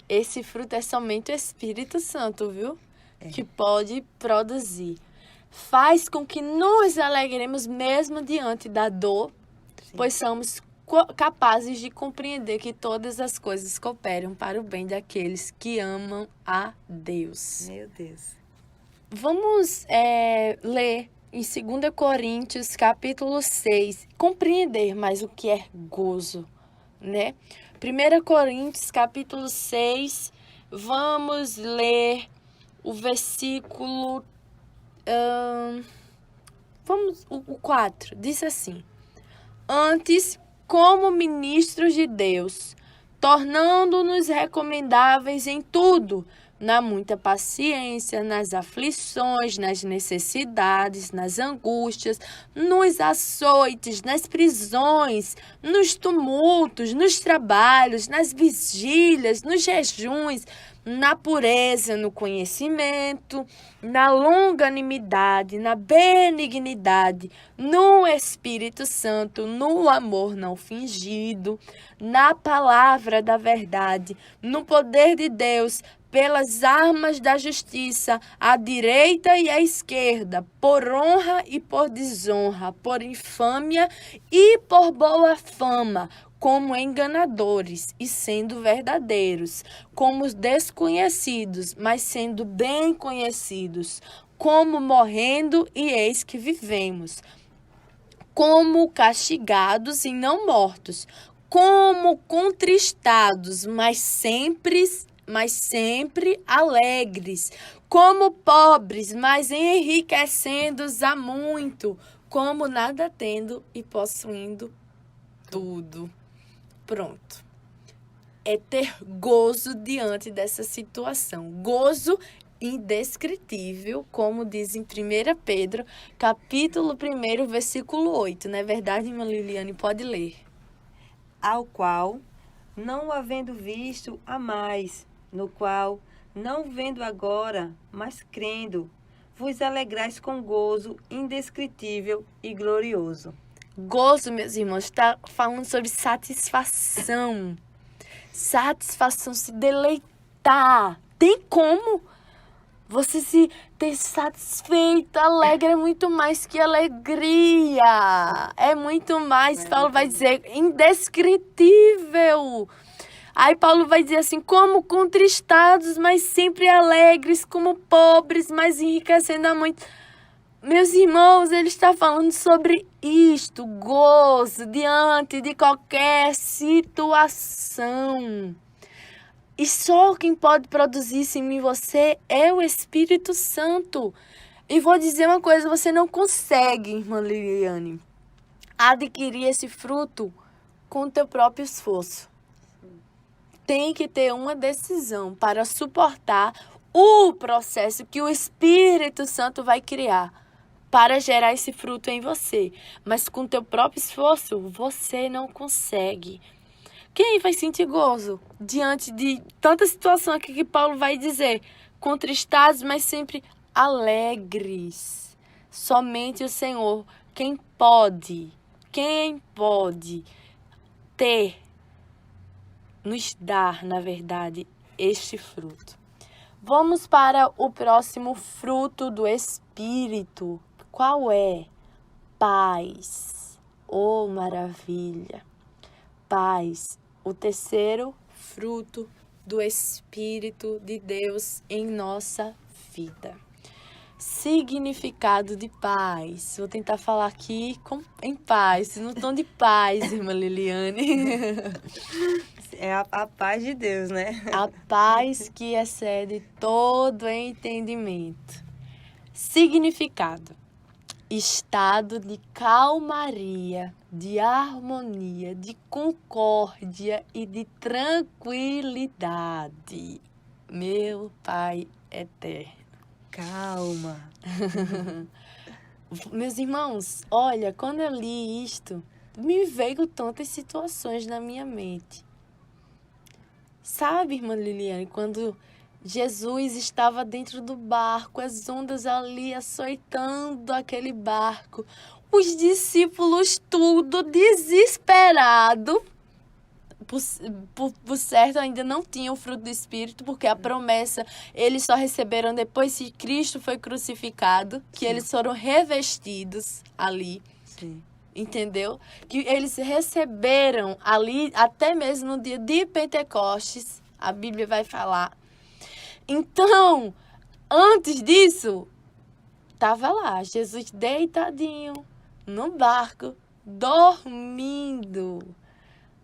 Esse fruto é somente o Espírito Santo, viu? Que pode produzir. Faz com que nos alegremos mesmo diante da dor, pois somos capazes de compreender que todas as coisas cooperam para o bem daqueles que amam a Deus. Meu Deus. Vamos ler em 2 Coríntios, capítulo 6, compreender mais o que é gozo, né? 1 Coríntios, capítulo 6, vamos ler o versículo... o 4, diz assim: antes, como ministros de Deus, tornando-nos recomendáveis em tudo, na muita paciência, nas aflições, nas necessidades, nas angústias, nos açoites, nas prisões, nos tumultos, nos trabalhos, nas vigílias, nos jejuns, na pureza, no conhecimento, na longanimidade, na benignidade, no Espírito Santo, no amor não fingido, na palavra da verdade, no poder de Deus, pelas armas da justiça, à direita e à esquerda, por honra e por desonra, por infâmia e por boa fama, como enganadores e sendo verdadeiros, como os desconhecidos, mas sendo bem conhecidos, como morrendo e eis que vivemos, como castigados e não mortos, como contristados, mas sempre alegres, como pobres, mas enriquecendo-os a muito, como nada tendo e possuindo tudo. Pronto. É ter gozo diante dessa situação. Gozo indescritível, como diz em 1 Pedro, capítulo 1, versículo 8. Não é verdade, irmã Liliane? Pode ler. Ao qual, não havendo visto a mais, no qual, não vendo agora, mas crendo, vos alegrais com gozo indescritível e glorioso. Gozo, meus irmãos, está falando sobre satisfação. Satisfação, se deleitar. Tem como você se ter satisfeito, alegre é muito mais que alegria. É muito mais, Paulo vai dizer, indescritível. Aí Paulo vai dizer assim, como contristados, mas sempre alegres, como pobres, mas enriquecendo a muito. Meus irmãos, ele está falando sobre isto, gozo diante de qualquer situação. E só quem pode produzir isso em mim e você é o Espírito Santo. E vou dizer uma coisa, você não consegue, irmã Liliane, adquirir esse fruto com o teu próprio esforço. Tem que ter uma decisão para suportar o processo que o Espírito Santo vai criar para gerar esse fruto em você. Mas com o teu próprio esforço, você não consegue. Quem vai sentir gozo diante de tanta situação aqui que Paulo vai dizer? Contristados, mas sempre alegres. Somente o Senhor. Quem pode nos dar, na verdade, este fruto. Vamos para o próximo fruto do Espírito. Qual é? Paz. Oh, maravilha! Paz. O terceiro fruto do Espírito de Deus em nossa vida. Significado de paz. Vou tentar falar aqui em paz, no tom de paz, irmã Liliane. É a paz de Deus, né? A paz que excede todo entendimento. Significado. Estado de calmaria, de harmonia, de concórdia e de tranquilidade. Meu Pai eterno. Calma. Meus irmãos, olha, quando eu li isto, me veio tantas situações na minha mente. Sabe, irmã Liliane, quando Jesus estava dentro do barco, as ondas ali açoitando aquele barco, os discípulos tudo desesperado. Por certo, ainda não tinham o fruto do Espírito, porque a promessa eles só receberam depois que Cristo foi crucificado, que eles foram revestidos ali. Sim. Entendeu? Que eles receberam ali, até mesmo no dia de Pentecostes, a Bíblia vai falar. Então, antes disso, estava lá, Jesus deitadinho no barco, dormindo.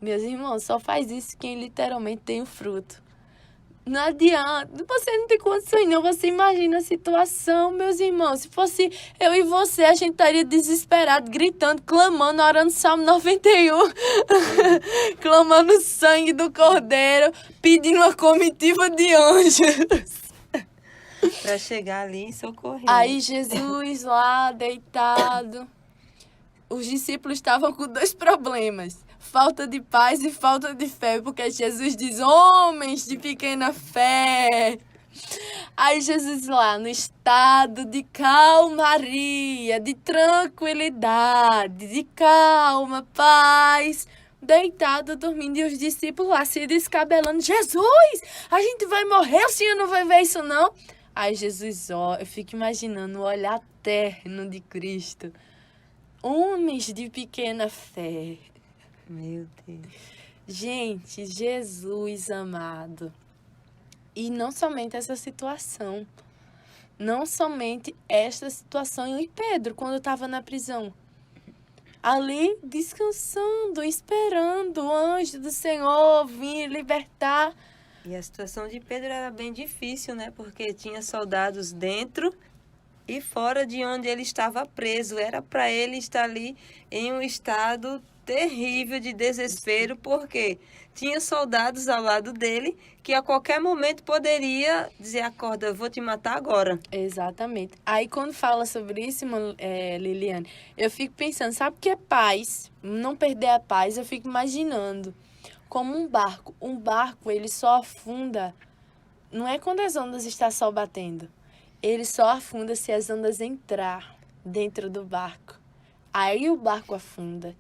Meus irmãos, só faz isso quem literalmente tem o fruto. Não adianta, você não tem condições não, você imagina a situação, meus irmãos. Se fosse eu e você, a gente estaria desesperado, gritando, clamando, orando Salmo 91, clamando o sangue do Cordeiro, pedindo uma comitiva de anjos. Para chegar ali e socorrer. Aí Jesus lá, deitado, os discípulos estavam com 2 problemas. falta de paz e falta de fé, porque Jesus diz, homens de pequena fé. Aí Jesus lá no estado de calmaria, de tranquilidade, de calma, paz, deitado, dormindo, e os discípulos lá se descabelando. Jesus, a gente vai morrer, o Senhor não vai ver isso não? Aí Jesus, eu fico imaginando o olhar terno de Cristo. Homens de pequena fé. Meu Deus. Gente, Jesus amado. E não somente essa situação. Não somente esta situação. E Pedro, quando estava na prisão. Ali, descansando, esperando o anjo do Senhor vir libertar. E a situação de Pedro era bem difícil, né? Porque tinha soldados dentro e fora de onde ele estava preso. Era para ele estar ali em um estado terrível de desespero, porque tinha soldados ao lado dele que a qualquer momento poderia dizer, acorda, eu vou te matar agora. Exatamente. Aí quando fala sobre isso, Liliane, eu fico pensando, sabe o que é paz? Não perder a paz, eu fico imaginando como um barco. Um barco, ele só afunda, não é quando as ondas estão só batendo. Ele só afunda se as ondas entrar dentro do barco. Aí o barco afunda.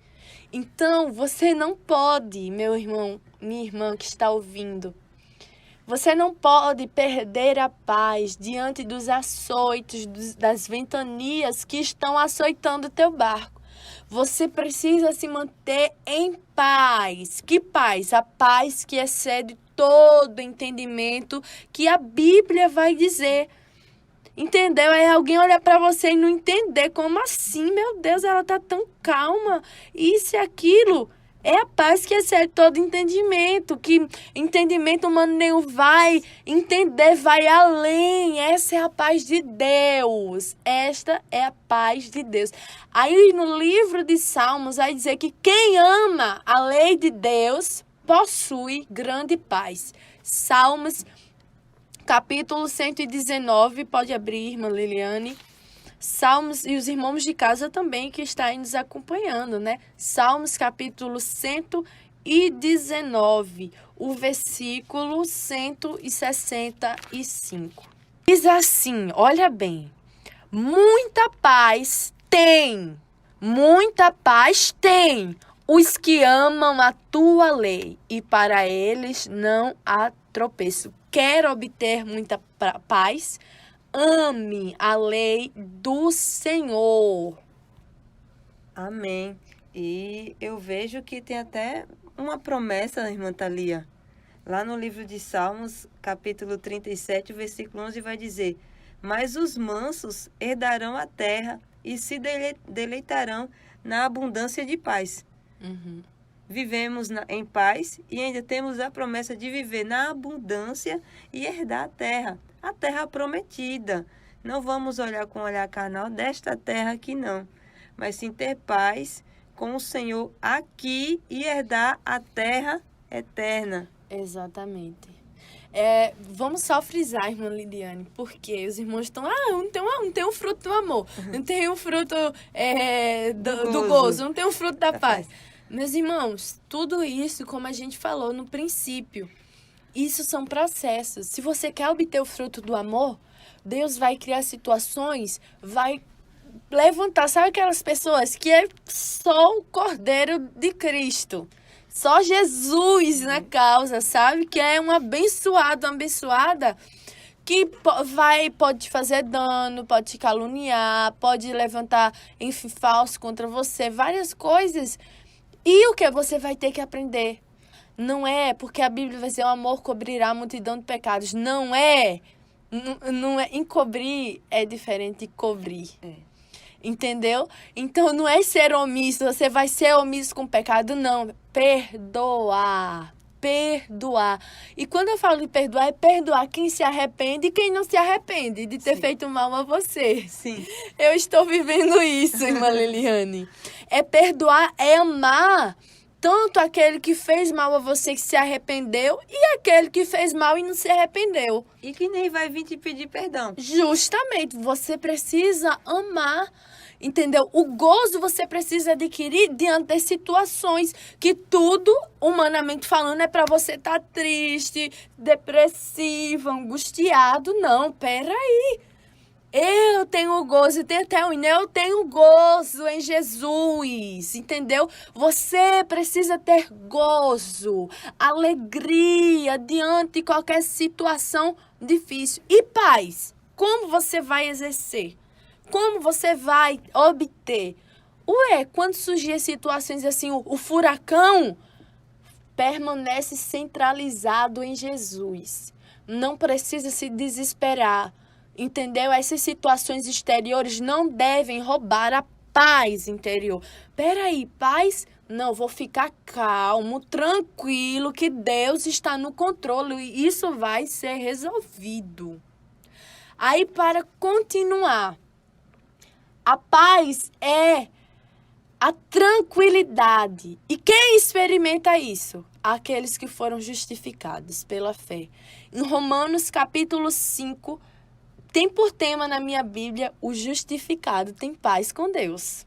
Então, você não pode, meu irmão, minha irmã que está ouvindo, você não pode perder a paz diante dos açoites, das ventanias que estão açoitando o teu barco. Você precisa se manter em paz. Que paz? A paz que excede todo entendimento que a Bíblia vai dizer. Entendeu? Aí alguém olhar para você e não entender. Como assim? Meu Deus, ela tá tão calma. Isso e aquilo. É a paz que excede todo entendimento. Que entendimento humano nenhum vai entender, vai além. Essa é a paz de Deus. Esta é a paz de Deus. Aí no livro de Salmos vai dizer que quem ama a lei de Deus possui grande paz. Salmos capítulo 119, pode abrir, irmã Liliane. Salmos, e os irmãos de casa também que estão aí nos acompanhando, né? Salmos capítulo 119, o versículo 165. Diz assim, olha bem, muita paz tem os que amam a tua lei, e para eles não há tropeço. Quer obter muita paz? Ame a lei do Senhor. Amém. E eu vejo que tem até uma promessa, irmã Thalia. Lá no livro de Salmos, capítulo 37, versículo 11, vai dizer: mas os mansos herdarão a terra e se deleitarão na abundância de paz. Vivemos em paz e ainda temos a promessa de viver na abundância e herdar a terra prometida. Não vamos olhar com olhar carnal desta terra aqui não, mas sim ter paz com o Senhor aqui e herdar a terra eterna. Exatamente. Vamos só frisar, irmã Lidiane, porque os irmãos estão, não tem um fruto do amor, não tem um fruto do gozo, não tem um fruto da paz. Meus irmãos, tudo isso, como a gente falou no princípio, isso são processos. Se você quer obter o fruto do amor, Deus vai criar situações, vai levantar, sabe aquelas pessoas que é só o Cordeiro de Cristo, só Jesus na causa, sabe? Que é um abençoado, uma abençoada que pode te fazer dano, pode te caluniar, pode levantar, enfim, falso contra você, várias coisas. E o que você vai ter que aprender? Não é porque a Bíblia vai dizer o amor cobrirá a multidão de pecados. Não é. Não é. Encobrir é diferente de cobrir. Entendeu? Então não é ser omisso. Você vai ser omisso com o pecado. Não. Perdoar. Perdoar. E quando eu falo de perdoar, é perdoar quem se arrepende e quem não se arrepende de ter feito mal a você. Sim. Eu estou vivendo isso, irmã Liliane. É perdoar, é amar tanto aquele que fez mal a você que se arrependeu e aquele que fez mal e não se arrependeu. E que nem vai vir te pedir perdão. Justamente, você precisa amar. Entendeu? O gozo você precisa adquirir diante das situações que tudo, humanamente falando, é para você estar triste, depressivo, angustiado. Não, peraí. Eu tenho gozo, tem até um hino, eu tenho gozo em Jesus, entendeu? Você precisa ter gozo, alegria diante de qualquer situação difícil. E paz, como você vai exercer? Como você vai obter? Quando surgir situações assim, o furacão permanece centralizado em Jesus. Não precisa se desesperar. Entendeu? Essas situações exteriores não devem roubar a paz interior. Peraí, paz? Não, vou ficar calmo, tranquilo, que Deus está no controle e isso vai ser resolvido. Aí, para continuar, a paz é a tranquilidade. E quem experimenta isso? Aqueles que foram justificados pela fé. Em Romanos capítulo 5, tem por tema na minha Bíblia, o justificado tem paz com Deus.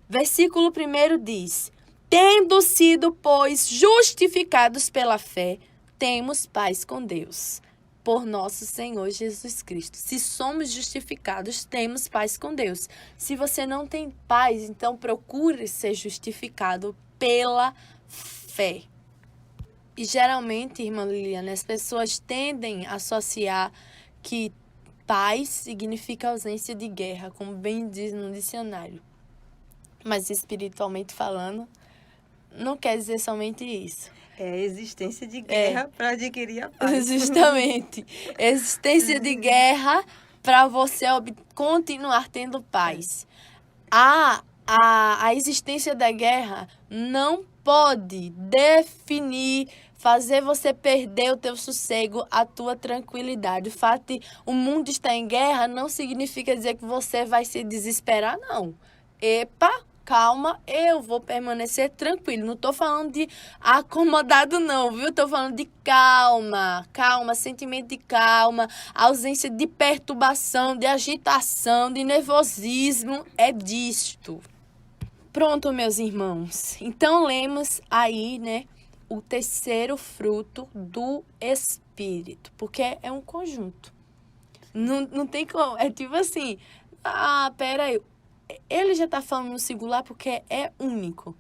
Versículo 1 diz, tendo sido, pois, justificados pela fé, temos paz com Deus, por nosso Senhor Jesus Cristo. Se somos justificados, temos paz com Deus. Se você não tem paz, então procure ser justificado pela fé. E geralmente, irmã Liliana, as pessoas tendem a associar que paz significa ausência de guerra, como bem diz no dicionário. Mas espiritualmente falando, não quer dizer somente isso. É a existência de guerra para adquirir a paz. Justamente. Existência de guerra para você continuar tendo paz. A existência da guerra não pode definir, fazer você perder o teu sossego, a tua tranquilidade. O fato de o mundo estar em guerra não significa dizer que você vai se desesperar, não. Epa, calma, eu vou permanecer tranquilo. Não estou falando de acomodado, não, viu? Estou falando de calma, sentimento de calma, ausência de perturbação, de agitação, de nervosismo. É disto. Pronto, meus irmãos. Então, lemos aí, né? O terceiro fruto do Espírito, porque é um conjunto. Não tem como, é tipo assim, peraí, ele já tá falando no singular porque é único.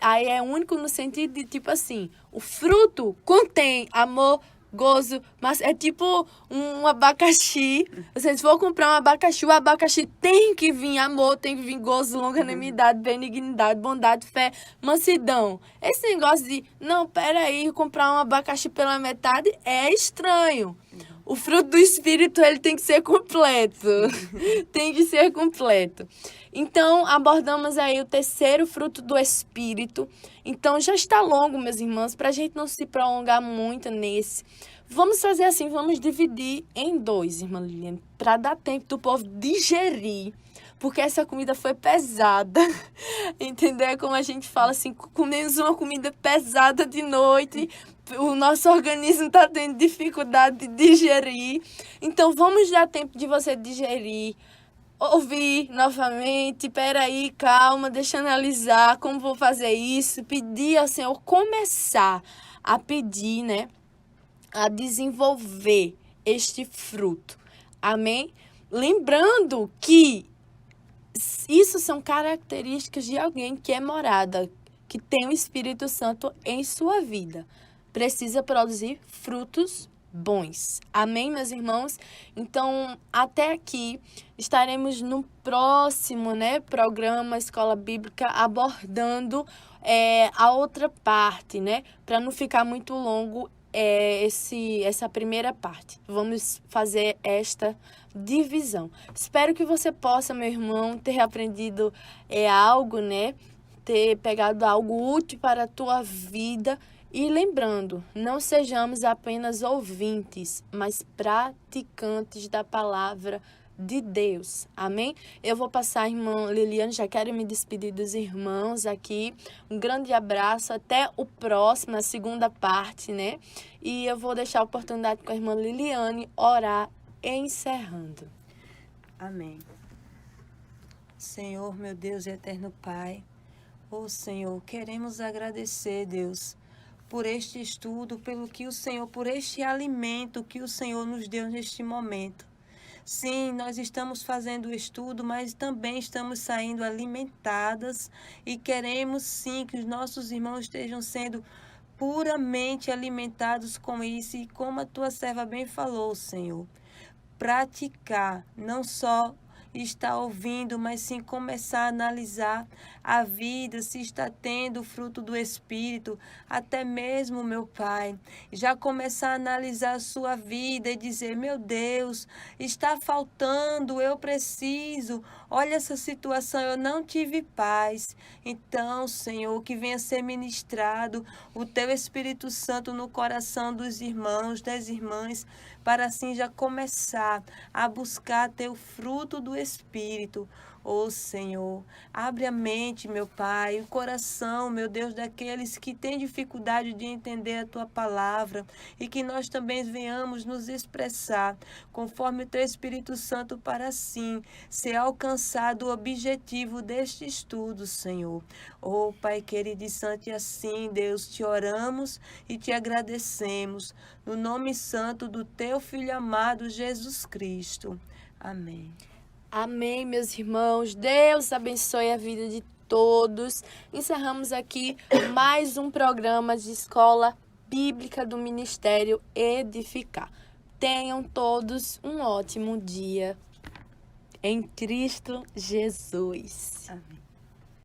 Aí é único no sentido de, tipo assim, o fruto contém amor, gozo, mas é tipo um abacaxi. Se for comprar um abacaxi, o abacaxi tem que vir amor, tem que vir gozo, longanimidade, benignidade, bondade, fé, mansidão. Esse negócio de, não, peraí, comprar um abacaxi pela metade é estranho. O fruto do Espírito, ele tem que ser completo. Tem que ser completo. Então, abordamos aí o terceiro fruto do Espírito. Então, já está longo, meus irmãos, para a gente não se prolongar muito nesse. Vamos fazer assim, vamos dividir em 2, irmã Liliane, para dar tempo do povo digerir. Porque essa comida foi pesada. Entendeu? É como a gente fala assim, comemos uma comida pesada de noite, o nosso organismo está tendo dificuldade de digerir. Então, vamos dar tempo de você digerir, ouvir novamente, peraí, calma, deixa eu analisar como vou fazer isso, pedir ao Senhor, começar a pedir, né, a desenvolver este fruto. Amém? Lembrando que isso são características de alguém que é morada, que tem o Espírito Santo em sua vida. Precisa produzir frutos bons. Amém, meus irmãos? Então, até aqui, estaremos no próximo, né, programa Escola Bíblica abordando a outra parte, né? Para não ficar muito longo essa primeira parte. Vamos fazer esta divisão. Espero que você possa, meu irmão, ter aprendido algo, né? Ter pegado algo útil para a tua vida. E lembrando, não sejamos apenas ouvintes, mas praticantes da palavra de Deus. Amém? Eu vou passar a irmã Liliane, já quero me despedir dos irmãos aqui. Um grande abraço, até o próximo, a segunda parte, né? E eu vou deixar a oportunidade com a irmã Liliane orar encerrando. Amém. Senhor, meu Deus e eterno Pai, ô Senhor, queremos agradecer, Deus, por este estudo, pelo que o Senhor, por este alimento que o Senhor nos deu neste momento. Sim, nós estamos fazendo o estudo, mas também estamos saindo alimentadas e queremos sim que os nossos irmãos estejam sendo puramente alimentados com isso e como a tua serva bem falou, Senhor, praticar, não só estar ouvindo, mas sim começar a analisar a vida, se está tendo o fruto do Espírito, até mesmo, meu Pai, já começar a analisar a sua vida e dizer, meu Deus, está faltando, eu preciso, olha essa situação, eu não tive paz. Então, Senhor, que venha ser ministrado o Teu Espírito Santo no coração dos irmãos, das irmãs, para assim já começar a buscar Teu fruto do Espírito. Ô Senhor, abre a mente, meu Pai, o coração, meu Deus, daqueles que têm dificuldade de entender a Tua palavra e que nós também venhamos nos expressar conforme o Teu Espírito Santo para assim ser alcançado o objetivo deste estudo, Senhor. Ô Pai querido e santo, e assim, Deus, te oramos e te agradecemos no nome santo do Teu Filho amado Jesus Cristo. Amém. Amém, meus irmãos. Deus abençoe a vida de todos. Encerramos aqui mais um programa de Escola Bíblica do Ministério Edificar. Tenham todos um ótimo dia em Cristo Jesus. Amém.